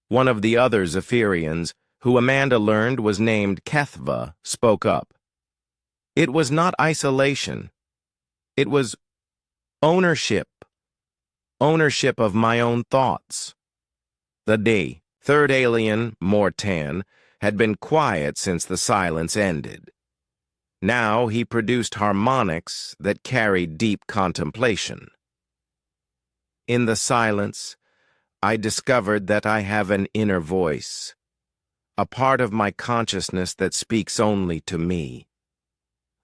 [SPEAKER 1] One of the other Zephyrians, who Amanda learned was named Kethva, spoke up. It was not isolation. It was ownership. Ownership of my own thoughts. The third alien, Mortan, had been quiet since the silence ended. Now he produced harmonics that carried deep contemplation. In the silence, I discovered that I have an inner voice, a part of my consciousness that speaks only to me.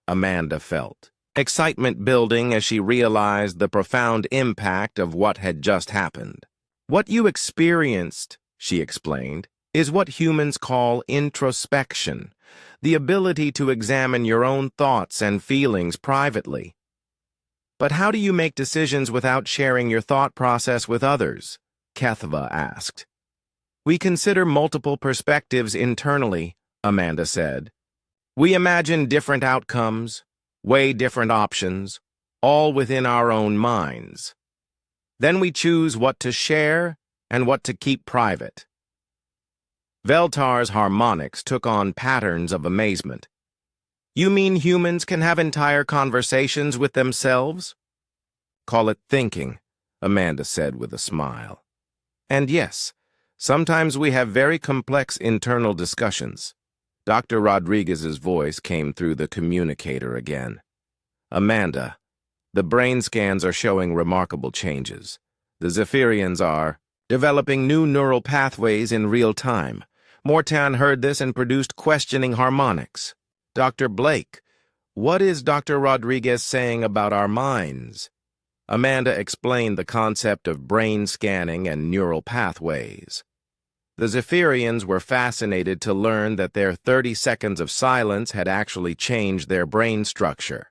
[SPEAKER 1] Amanda felt excitement building as she realized the profound impact of what had just happened. What you experienced, she explained, is what humans call introspection, the ability to examine your own thoughts and feelings privately. But how do you make decisions without sharing your thought process with others? Kethva asked. We consider multiple perspectives internally, Amanda said. We imagine different outcomes, weigh different options, all within our own minds. Then we choose what to share and what to keep private. Veltar's harmonics took on patterns of amazement. You mean humans can have entire conversations with themselves? Call it thinking, Amanda said with a smile. And yes, sometimes we have very complex internal discussions. Dr. Rodriguez's voice came through the communicator again. Amanda, The brain scans are showing remarkable changes. The Zephyrians are developing new neural pathways in real time. Mortan heard this and produced questioning harmonics. Dr. Blake, what is Dr. Rodriguez saying about our minds? Amanda explained the concept of brain scanning and neural pathways. The Zephyrians were fascinated to learn that their 30 seconds of silence had actually changed their brain structure.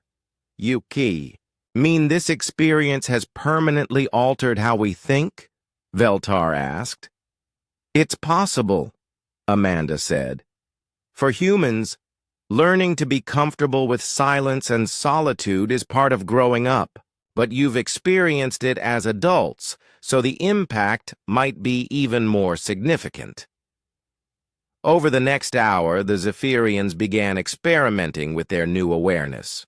[SPEAKER 1] Yuki, mean this experience has permanently altered how we think? Veltar asked. It's possible, Amanda said. For humans, learning to be comfortable with silence and solitude is part of growing up, but you've experienced it as adults, so the impact might be even more significant. Over the next hour, the Zephyrians began experimenting with their new awareness.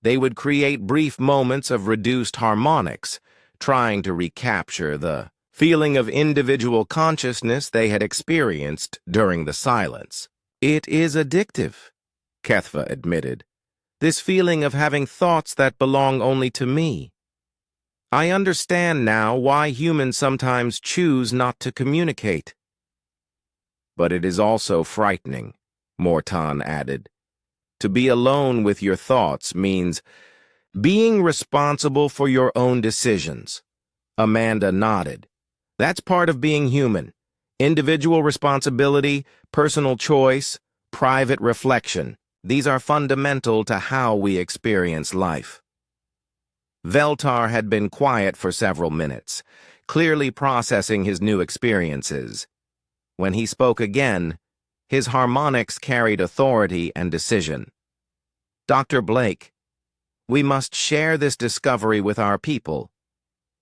[SPEAKER 1] They would create brief moments of reduced harmonics, trying to recapture the feeling of individual consciousness they had experienced during the silence. It is addictive, Kethva admitted. This feeling of having thoughts that belong only to me. I understand now why humans sometimes choose not to communicate. But it is also frightening, Mortan added. To be alone with your thoughts means being responsible for your own decisions. Amanda nodded. That's part of being human. Individual responsibility, personal choice, private reflection. These are fundamental to how we experience life. Veltar had been quiet for several minutes, clearly processing his new experiences. When he spoke again, his harmonics carried authority and decision. Dr. Blake, we must share this discovery with our people.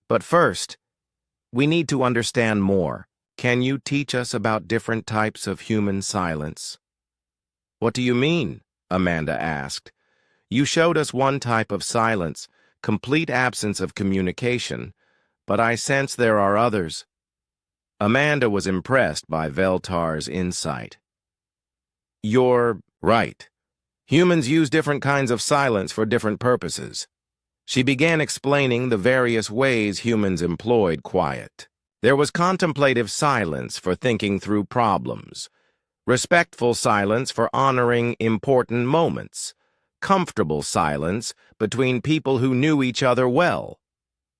[SPEAKER 1] But first, we need to understand more. Can you teach us about different types of human silence? What do you mean? Amanda asked. You showed us one type of silence, complete absence of communication, but I sense there are others. Amanda was impressed by Veltar's insight. You're right. Humans use different kinds of silence for different purposes. She began explaining the various ways humans employed quiet. There was contemplative silence for thinking through problems, respectful silence for honoring important moments, comfortable silence between people who knew each other well,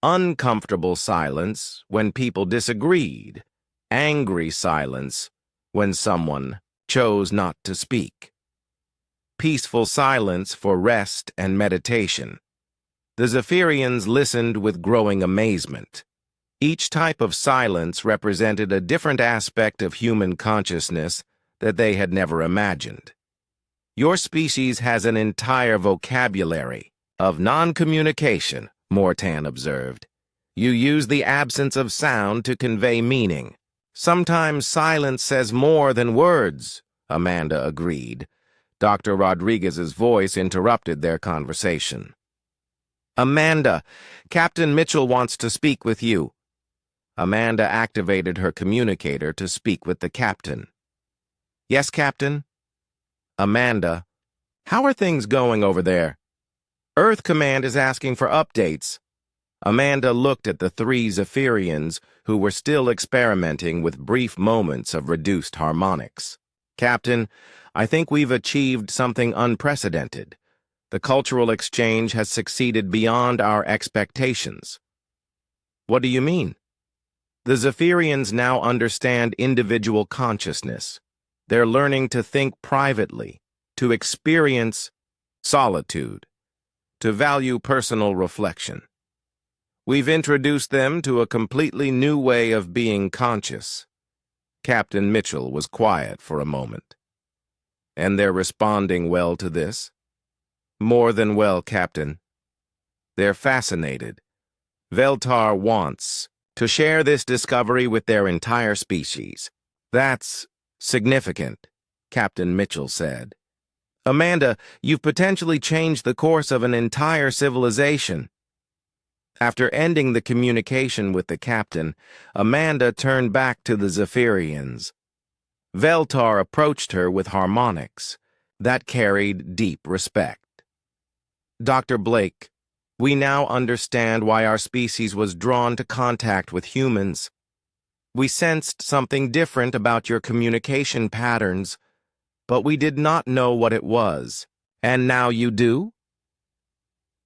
[SPEAKER 1] uncomfortable silence when people disagreed, angry silence when someone chose not to speak, peaceful silence for rest and meditation. The Zephyrians listened with growing amazement. Each type of silence represented a different aspect of human consciousness that they had never imagined. Your species has an entire vocabulary of non-communication, Mortan observed. You use the absence of sound to convey meaning. Sometimes silence says more than words, Amanda agreed. Dr. Rodriguez's voice interrupted their conversation. Amanda, Captain Mitchell wants to speak with you. Amanda activated her communicator to speak with the captain. Yes, Captain? Amanda, how are things going over there? Earth Command is asking for updates. Amanda looked at the three Zephyrians who were still experimenting with brief moments of reduced harmonics. Captain, I think we've achieved something unprecedented. The cultural exchange has succeeded beyond our expectations. What do you mean? The Zephyrians now understand individual consciousness. They're learning to think privately, to experience solitude, to value personal reflection. We've introduced them to a completely new way of being conscious. Captain Mitchell was quiet for a moment. And they're responding well to this? More than well, Captain. They're fascinated. Veltar wants to share this discovery with their entire species. That's significant, Captain Mitchell said. Amanda, you've potentially changed the course of an entire civilization. After ending the communication with the captain, Amanda turned back to the Zephyrians. Veltar approached her with harmonics that carried deep respect. Dr. Blake, We now understand why our species was drawn to contact with humans. We sensed something different about your communication patterns, but we did not know what it was. And now you do?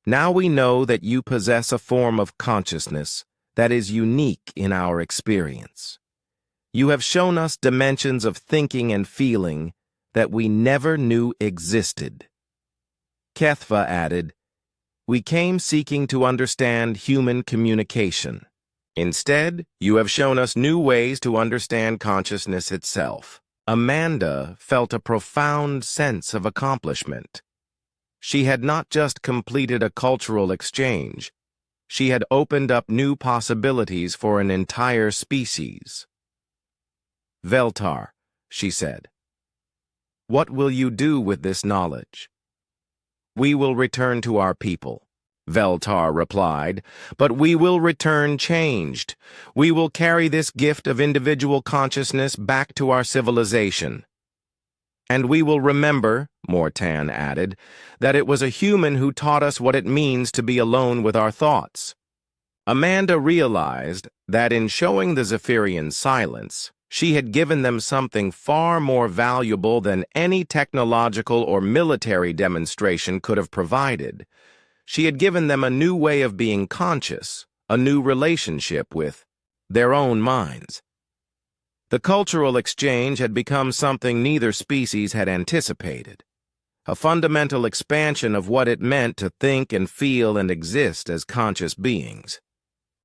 [SPEAKER 1] Now we know that you possess a form of consciousness that is unique in our experience. You have shown us dimensions of thinking and feeling that we never knew existed. Kethva added, "We came seeking to understand human communication. Instead, you have shown us new ways to understand consciousness itself." Amanda felt a profound sense of accomplishment. She had not just completed a cultural exchange, she had opened up new possibilities for an entire species. "Veltar," she said, "what will you do with this knowledge?" "We will return to our people," Veltar replied, "but we will return changed. We will carry this gift of individual consciousness back to our civilization. And we will remember," Mortan added, "that it was a human who taught us what it means to be alone with our thoughts." Amanda realized that in showing the Zephyrians silence, she had given them something far more valuable than any technological or military demonstration could have provided. She had given them a new way of being conscious, a new relationship with their own minds. The cultural exchange had become something neither species had anticipated, a fundamental expansion of what it meant to think and feel and exist as conscious beings.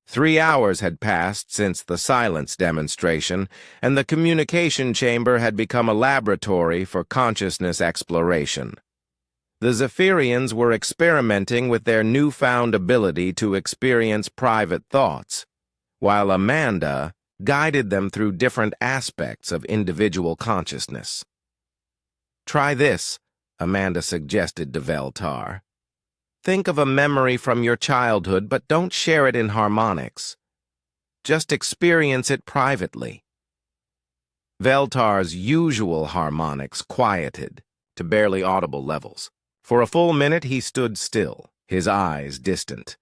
[SPEAKER 1] 3 hours had passed since the silence demonstration, and the communication chamber had become a laboratory for consciousness exploration. The Zephyrians were experimenting with their newfound ability to experience private thoughts, while Amanda guided them through different aspects of individual consciousness. "Try this," Amanda suggested to Veltar. "Think of a memory from your childhood, but don't share it in harmonics. Just experience it privately." Veltar's usual harmonics quieted to barely audible levels. For a full minute he stood still, his eyes distant.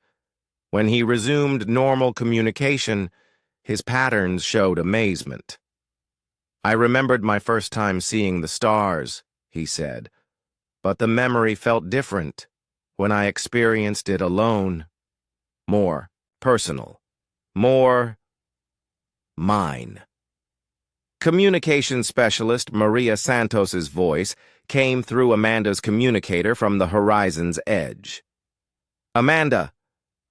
[SPEAKER 1] When he resumed normal communication, his patterns showed amazement. "I remembered my first time seeing the stars," he said, "but the memory felt different when I experienced it alone. More personal. More mine." Communication specialist Maria Santos's voice came through Amanda's communicator from the horizon's edge. "Amanda,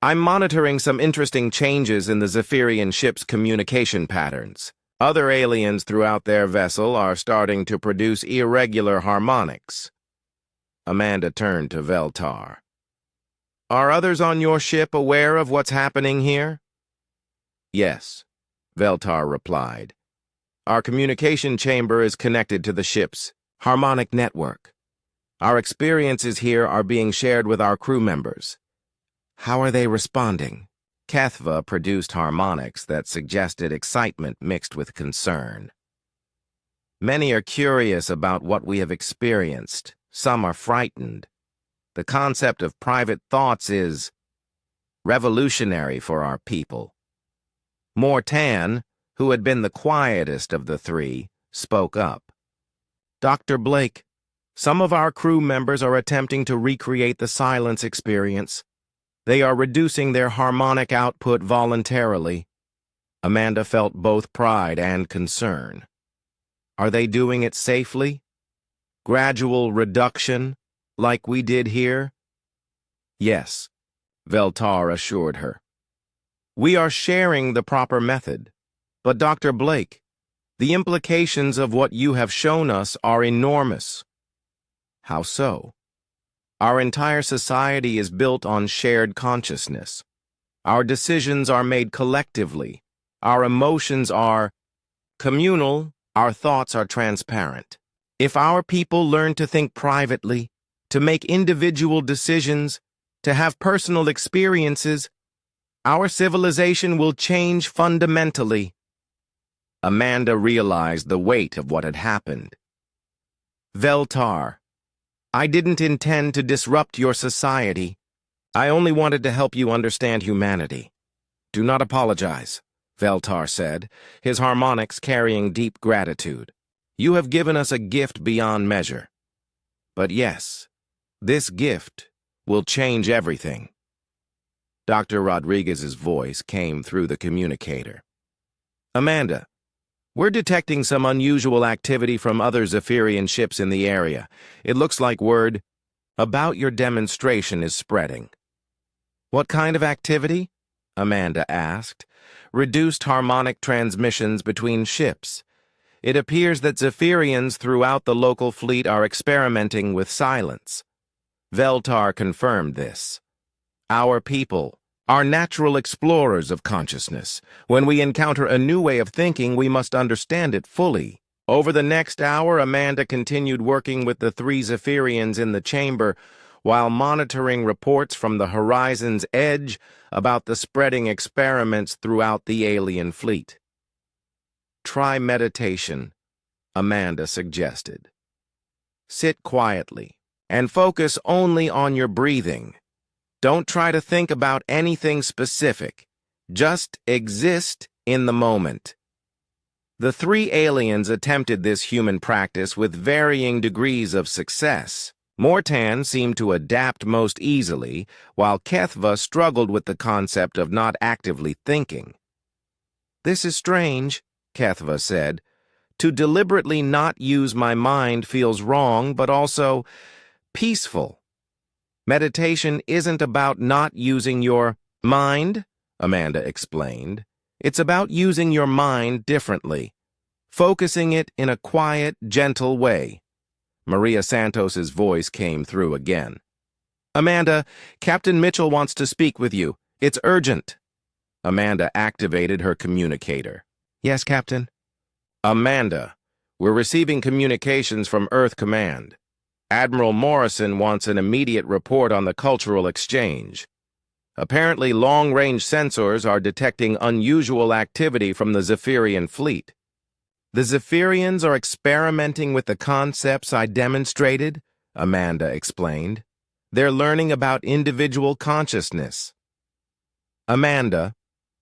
[SPEAKER 1] I'm monitoring some interesting changes in the Zephyrian ship's communication patterns. Other aliens throughout their vessel are starting to produce irregular harmonics." Amanda turned to Veltar. "Are others on your ship aware of what's happening here?" "Yes," Veltar replied. "Our communication chamber is connected to the ship's harmonic network. Our experiences here are being shared with our crew members." "How are they responding?" Kethva produced harmonics that suggested excitement mixed with concern. "Many are curious about what we have experienced. Some are frightened. The concept of private thoughts is revolutionary for our people." Mortan, who had been the quietest of the three, spoke up. "Dr. Blake, some of our crew members are attempting to recreate the silence experience. They are reducing their harmonic output voluntarily." Amanda felt both pride and concern. "Are they doing it safely? Gradual reduction, like we did here?" "Yes," Veltar assured her. "We are sharing the proper method. But Dr. Blake, the implications of what you have shown us are enormous." "How so?" "Our entire society is built on shared consciousness. Our decisions are made collectively. Our emotions are communal. Our thoughts are transparent. If our people learn to think privately, to make individual decisions, to have personal experiences, our civilization will change fundamentally." Amanda realized the weight of what had happened. "Veltar, I didn't intend to disrupt your society. I only wanted to help you understand humanity. Do not apologize, Veltar said, his harmonics carrying deep gratitude. You have given us a gift beyond measure. But yes, this gift will change everything. Dr. Rodriguez's voice came through the communicator. Amanda, we're detecting some unusual activity from other Zephyrian ships in the area. It looks like word about your demonstration is spreading. What kind of activity? Amanda asked. Reduced harmonic transmissions between ships. It appears that Zephyrians throughout the local fleet are experimenting with silence. Veltar confirmed this. Our people are natural explorers of consciousness. When we encounter a new way of thinking, we must understand it fully. Over the next hour, Amanda continued working with the 3 Zephyrians in the chamber while monitoring reports from the horizon's edge about the spreading experiments throughout the alien fleet. Try meditation, Amanda suggested. Sit quietly and focus only on your breathing. Don't try to think about anything specific. Just exist in the moment. The 3 aliens attempted this human practice with varying degrees of success. Mortan seemed to adapt most easily, while Kethva struggled with the concept of not actively thinking. This is strange, Kethva said. To deliberately not use my mind feels wrong, but also peaceful. Meditation isn't about not using your mind, Amanda explained. It's about using your mind differently, focusing it in a quiet, gentle way. Maria Santos's voice came through again. Amanda, Captain Mitchell wants to speak with you. It's urgent. Amanda activated her communicator. Yes, Captain. Amanda, we're receiving communications from Earth Command. Admiral Morrison wants an immediate report on the cultural exchange. Apparently, long-range sensors are detecting unusual activity from the Zephyrian fleet. The Zephyrians are experimenting with the concepts I demonstrated, Amanda explained. They're learning about individual consciousness. Amanda,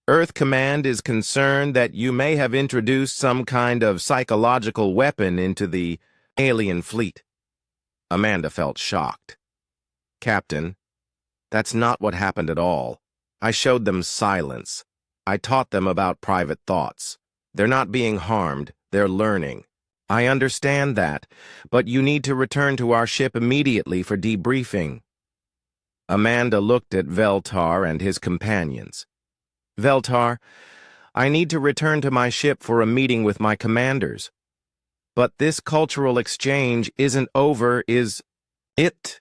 [SPEAKER 1] Earth Command is concerned that you may have introduced some kind of psychological weapon into the alien fleet. Amanda felt shocked. Captain, that's not what happened at all. I showed them silence. I taught them about private thoughts. They're not being harmed. They're learning. I understand that, but you need to return to our ship immediately for debriefing. Amanda looked at Veltar and his companions. Veltar, I need to return to my ship for a meeting with my commanders. But this cultural exchange isn't over, is it?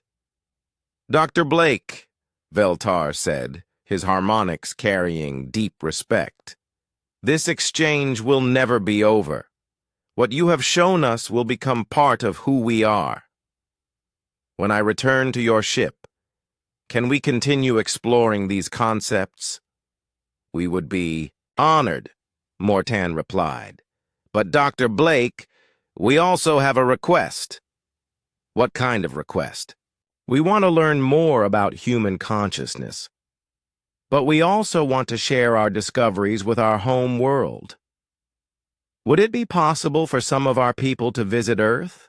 [SPEAKER 1] Dr. Blake, Veltar said, his harmonics carrying deep respect. This exchange will never be over. What you have shown us will become part of who we are. When I return to your ship, can we continue exploring these concepts? We would be honored, Mortan replied. But Dr. Blake, we also have a request. What kind of request? We want to learn more about human consciousness. But we also want to share our discoveries with our home world. Would it be possible for some of our people to visit Earth?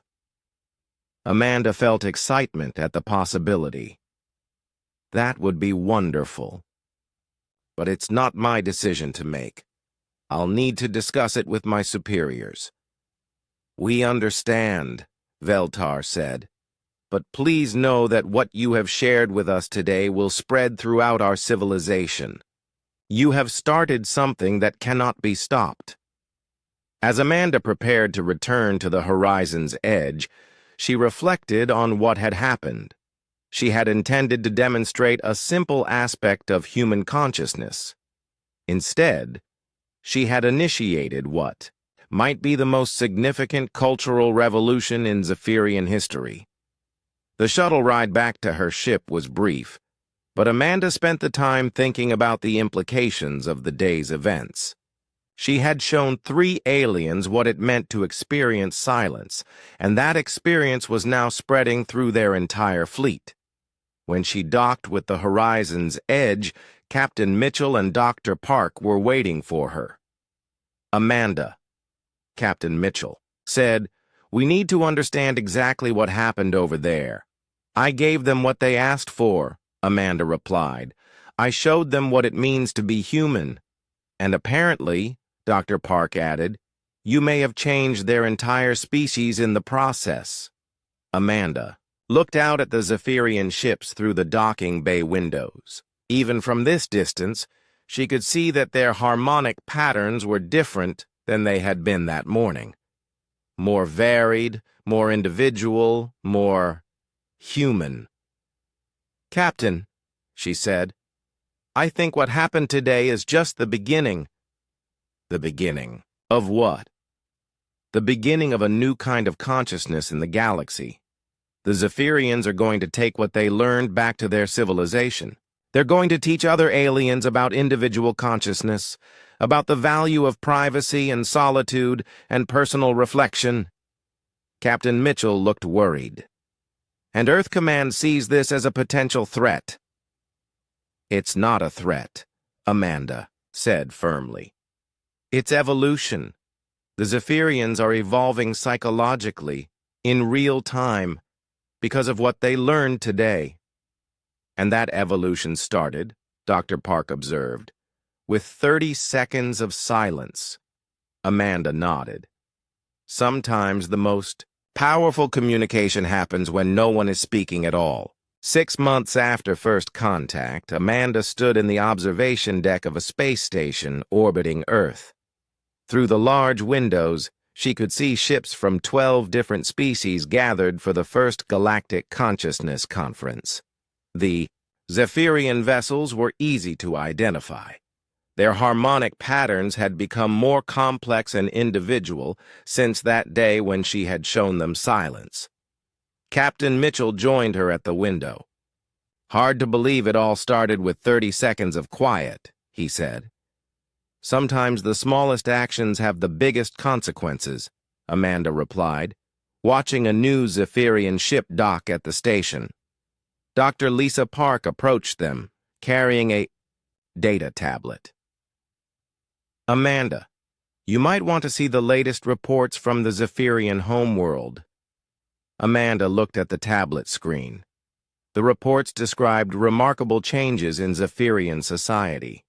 [SPEAKER 1] Amanda felt excitement at the possibility. That would be wonderful. But it's not my decision to make. I'll need to discuss it with my superiors. We understand, Veltar said. But please know that what you have shared with us today will spread throughout our civilization. You have started something that cannot be stopped. As Amanda prepared to return to the horizon's edge, she reflected on what had happened. She had intended to demonstrate a simple aspect of human consciousness. Instead, she had initiated what might be the most significant cultural revolution in Zephyrian history. The shuttle ride back to her ship was brief, but Amanda spent the time thinking about the implications of the day's events. She had shown 3 aliens what it meant to experience silence, and that experience was now spreading through their entire fleet. When she docked with the horizon's edge, Captain Mitchell and Dr. Park were waiting for her. Amanda, Captain Mitchell, said, "We need to understand exactly what happened over there." "I gave them what they asked for," Amanda replied. "I showed them what it means to be human. And apparently," Dr. Park added, "you may have changed their entire species in the process." Amanda looked out at the Zephyrian ships through the docking bay windows. Even from this distance, she could see that their harmonic patterns were different than they had been that morning. More varied, more individual, more human. "Captain," she said, "I think what happened today is just the beginning." The beginning of what? The beginning of a new kind of consciousness in the galaxy. The Zephyrians are going to take what they learned back to their civilization. They're going to teach other aliens about individual consciousness, about the value of privacy and solitude and personal reflection. Captain Mitchell looked worried. "And Earth Command sees this as a potential threat." "It's not a threat," Amanda said firmly. "It's evolution. The Zephyrians are evolving psychologically, in real time, because of what they learned today." "And that evolution started," Dr. Park observed, "with 30 seconds of silence." Amanda nodded. "Sometimes the most powerful communication happens when no one is speaking at all." 6 months after first contact, Amanda stood in the observation deck of a space station orbiting Earth. Through the large windows, she could see ships from 12 different species gathered for the first Galactic Consciousness Conference. The Zephyrian vessels were easy to identify. Their harmonic patterns had become more complex and individual since that day when she had shown them silence. Captain Mitchell joined her at the window. "Hard to believe it all started with 30 seconds of quiet," he said. "Sometimes the smallest actions have the biggest consequences," Amanda replied, watching a new Zephyrian ship dock at the station. Dr. Lisa Park approached them, carrying a data tablet. "Amanda, you might want to see the latest reports from the Zephyrian homeworld." Amanda looked at the tablet screen. The reports described remarkable changes in Zephyrian society.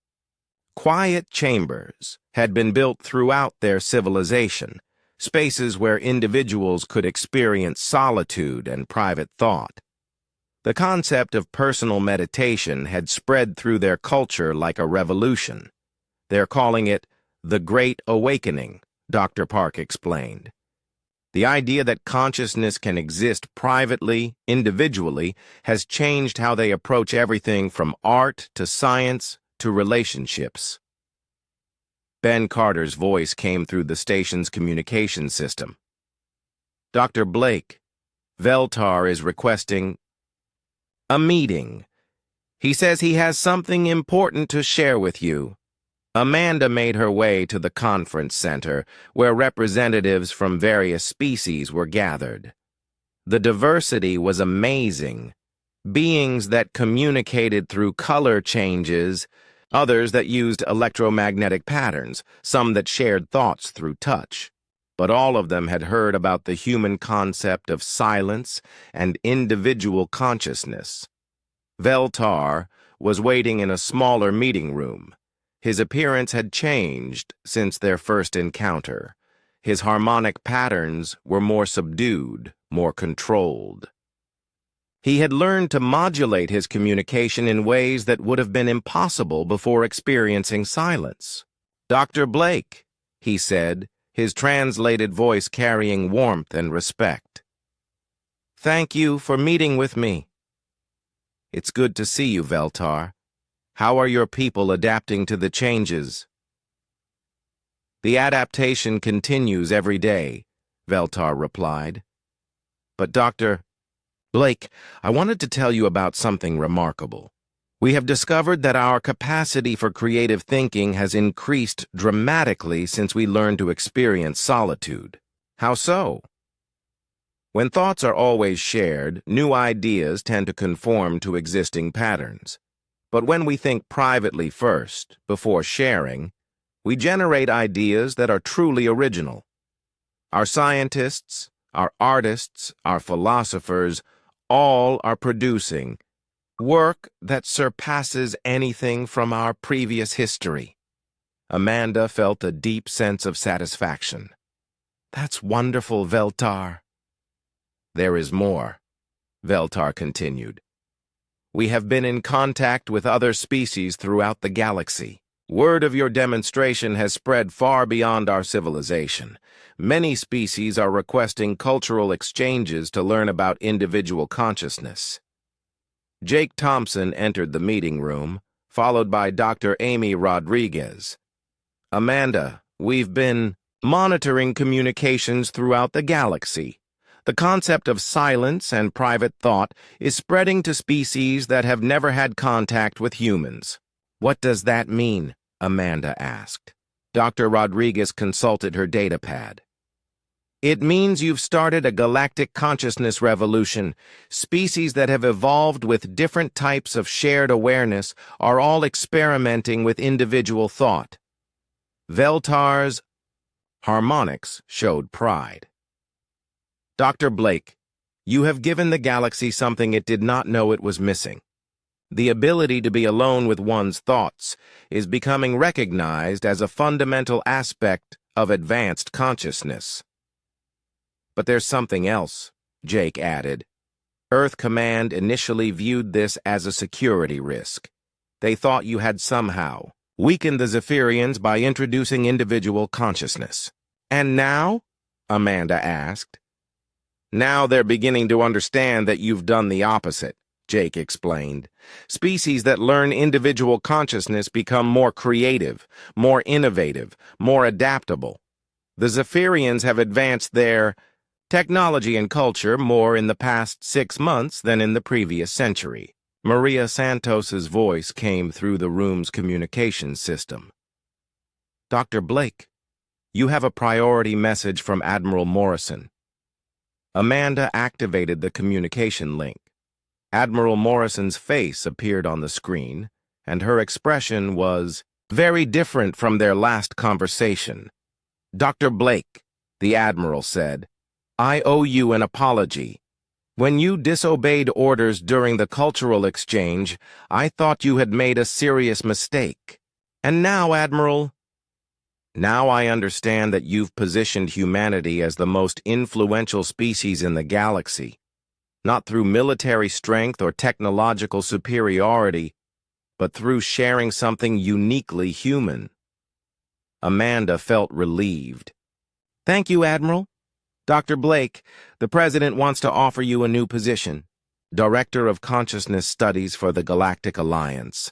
[SPEAKER 1] Quiet chambers had been built throughout their civilization, spaces where individuals could experience solitude and private thought. The concept of personal meditation had spread through their culture like a revolution. "They're calling it the Great Awakening," Dr. Park explained. "The idea that consciousness can exist privately, individually, has changed how they approach everything from art to science to relationships." Ben Carter's voice came through the station's communication system. "Dr. Blake, Veltar is requesting a meeting. He says he has something important to share with you." Amanda made her way to the conference center, where representatives from various species were gathered. The diversity was amazing. Beings that communicated through color changes, others that used electromagnetic patterns, some that shared thoughts through touch. But all of them had heard about the human concept of silence and individual consciousness. Veltar was waiting in a smaller meeting room. His appearance had changed since their first encounter. His harmonic patterns were more subdued, more controlled. He had learned to modulate his communication in ways that would have been impossible before experiencing silence. "Dr. Blake," he said, his translated voice carrying warmth and respect. "Thank you for meeting with me." "It's good to see you, Veltar. How are your people adapting to the changes?" "The adaptation continues every day," Veltar replied. "But Dr. Blake, I wanted to tell you about something remarkable. We have discovered that our capacity for creative thinking has increased dramatically since we learned to experience solitude." "How so?" When thoughts are always shared, new ideas tend to conform to existing patterns. But when we think privately first, before sharing, we generate ideas that are truly original. Our scientists, our artists, our philosophers, all are producing work that surpasses anything from our previous history. Amanda felt a deep sense of satisfaction. That's wonderful, Veltar. There is more, Veltar continued. We have been in contact with other species throughout the galaxy. Word of your demonstration has spread far beyond our civilization. Many species are requesting cultural exchanges to learn about individual consciousness. Jake Thompson entered the meeting room, followed by Dr. Amy Rodriguez. Amanda, we've been monitoring communications throughout the galaxy. The concept of silence and private thought is spreading to species that have never had contact with humans. What does that mean? Amanda asked. Dr. Rodriguez consulted her datapad. It means you've started a galactic consciousness revolution. Species that have evolved with different types of shared awareness are all experimenting with individual thought. Veltar's harmonics showed pride. Dr. Blake, you have given the galaxy something it did not know it was missing. The ability to be alone with one's thoughts is becoming recognized as a fundamental aspect of advanced consciousness. But there's something else, Jake added. Earth Command initially viewed this as a security risk. They thought you had somehow weakened the Zephyrians by introducing individual consciousness. And now? Amanda asked. Now they're beginning to understand that you've done the opposite, Jake explained. Species that learn individual consciousness become more creative, more innovative, more adaptable. The Zephyrians have advanced their technology and culture more in the past 6 months than in the previous century. Maria Santos's voice came through the room's communications system. Dr. Blake, you have a priority message from Admiral Morrison. Amanda activated the communication link. Admiral Morrison's face appeared on the screen, and her expression was very different from their last conversation. Dr. Blake, the Admiral said, I owe you an apology. When you disobeyed orders during the cultural exchange, I thought you had made a serious mistake. And now, Admiral, now I understand that you've positioned humanity as the most influential species in the galaxy, not through military strength or technological superiority, but through sharing something uniquely human. Amanda felt relieved. Thank you, Admiral. Dr. Blake, the President wants to offer you a new position, Director of Consciousness Studies for the Galactic Alliance.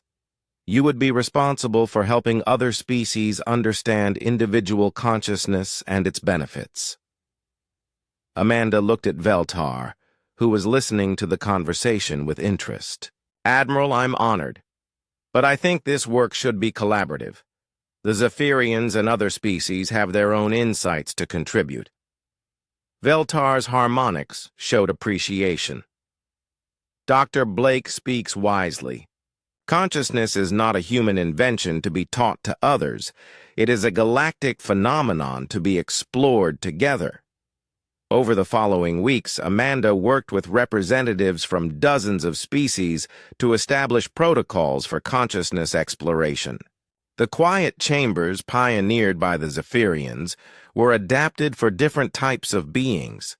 [SPEAKER 1] You would be responsible for helping other species understand individual consciousness and its benefits. Amanda looked at Veltar, who was listening to the conversation with interest. Admiral, I'm honored, but I think this work should be collaborative. The Zephyrians and other species have their own insights to contribute. Veltar's harmonics showed appreciation. Dr. Blake speaks wisely. Consciousness is not a human invention to be taught to others. It is a galactic phenomenon to be explored together. Over the following weeks, Amanda worked with representatives from dozens of species to establish protocols for consciousness exploration. The quiet chambers pioneered by the Zephyrians were adapted for different types of beings.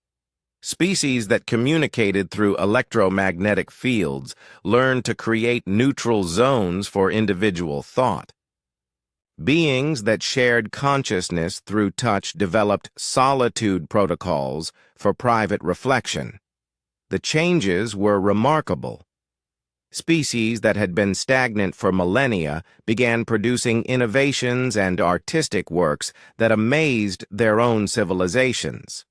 [SPEAKER 1] Species that communicated through electromagnetic fields learned to create neutral zones for individual thought. Beings that shared consciousness through touch developed solitude protocols for private reflection. The changes were remarkable. Species that had been stagnant for millennia began producing innovations and artistic works that amazed their own civilizations.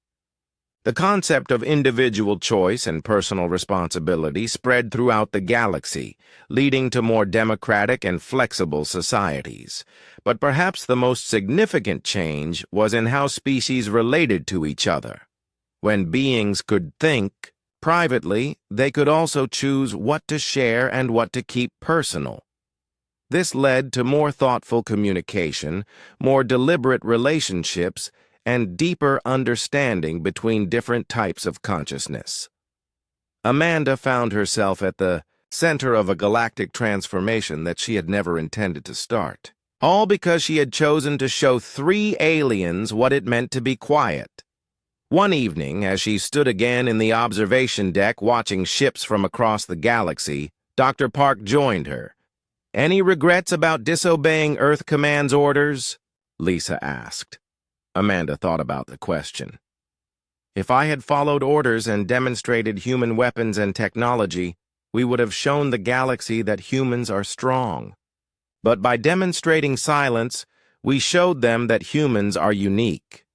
[SPEAKER 1] The concept of individual choice and personal responsibility spread throughout the galaxy, leading to more democratic and flexible societies. But perhaps the most significant change was in how species related to each other. When beings could think privately, they could also choose what to share and what to keep personal. This led to more thoughtful communication, more deliberate relationships, and deeper understanding between different types of consciousness. Amanda found herself at the center of a galactic transformation that she had never intended to start, all because she had chosen to show 3 aliens what it meant to be quiet. One evening, as she stood again in the observation deck watching ships from across the galaxy, Dr. Park joined her. "Any regrets about disobeying Earth Command's orders?" Lisa asked. Amanda thought about the question. If I had followed orders and demonstrated human weapons and technology, we would have shown the galaxy that humans are strong. But by demonstrating silence, we showed them that humans are unique.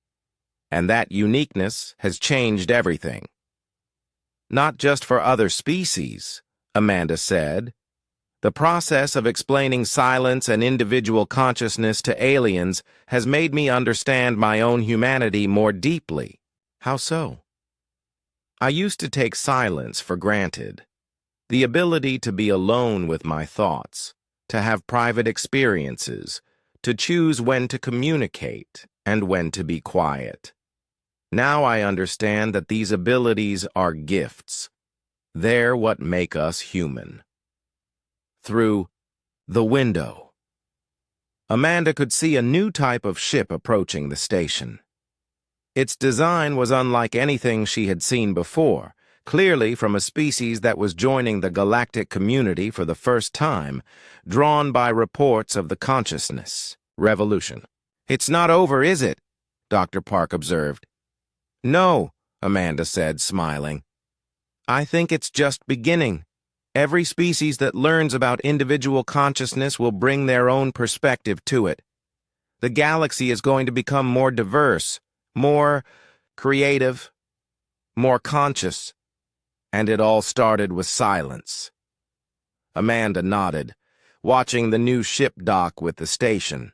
[SPEAKER 1] And that uniqueness has changed everything. Not just for other species, Amanda said. The process of explaining silence and individual consciousness to aliens has made me understand my own humanity more deeply. How so? I used to take silence for granted. The ability to be alone with my thoughts, to have private experiences, to choose when to communicate and when to be quiet. Now I understand that these abilities are gifts. They're what make us human. Through the window, Amanda could see a new type of ship approaching the station. Its design was unlike anything she had seen before, clearly from a species that was joining the galactic community for the first time, drawn by reports of the consciousness revolution. "It's not over, is it?" Dr. Park observed. "No," Amanda said, smiling. "I think it's just beginning. Every species that learns about individual consciousness will bring their own perspective to it. The galaxy is going to become more diverse, more creative, more conscious. And it all started with silence." Amanda nodded, watching the new ship dock with the station.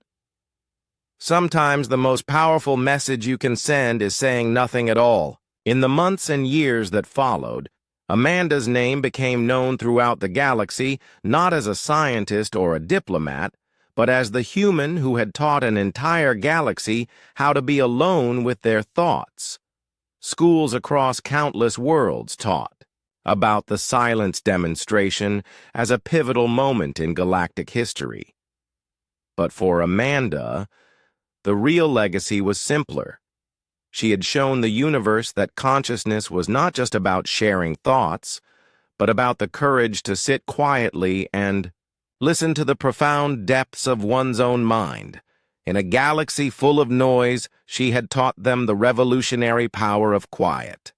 [SPEAKER 1] Sometimes the most powerful message you can send is saying nothing at all. In the months and years that followed, Amanda's name became known throughout the galaxy not as a scientist or a diplomat, but as the human who had taught an entire galaxy how to be alone with their thoughts. Schools across countless worlds taught about the silence demonstration as a pivotal moment in galactic history. But for Amanda, the real legacy was simpler. She had shown the universe that consciousness was not just about sharing thoughts, but about the courage to sit quietly and listen to the profound depths of one's own mind. In a galaxy full of noise, she had taught them the revolutionary power of quiet.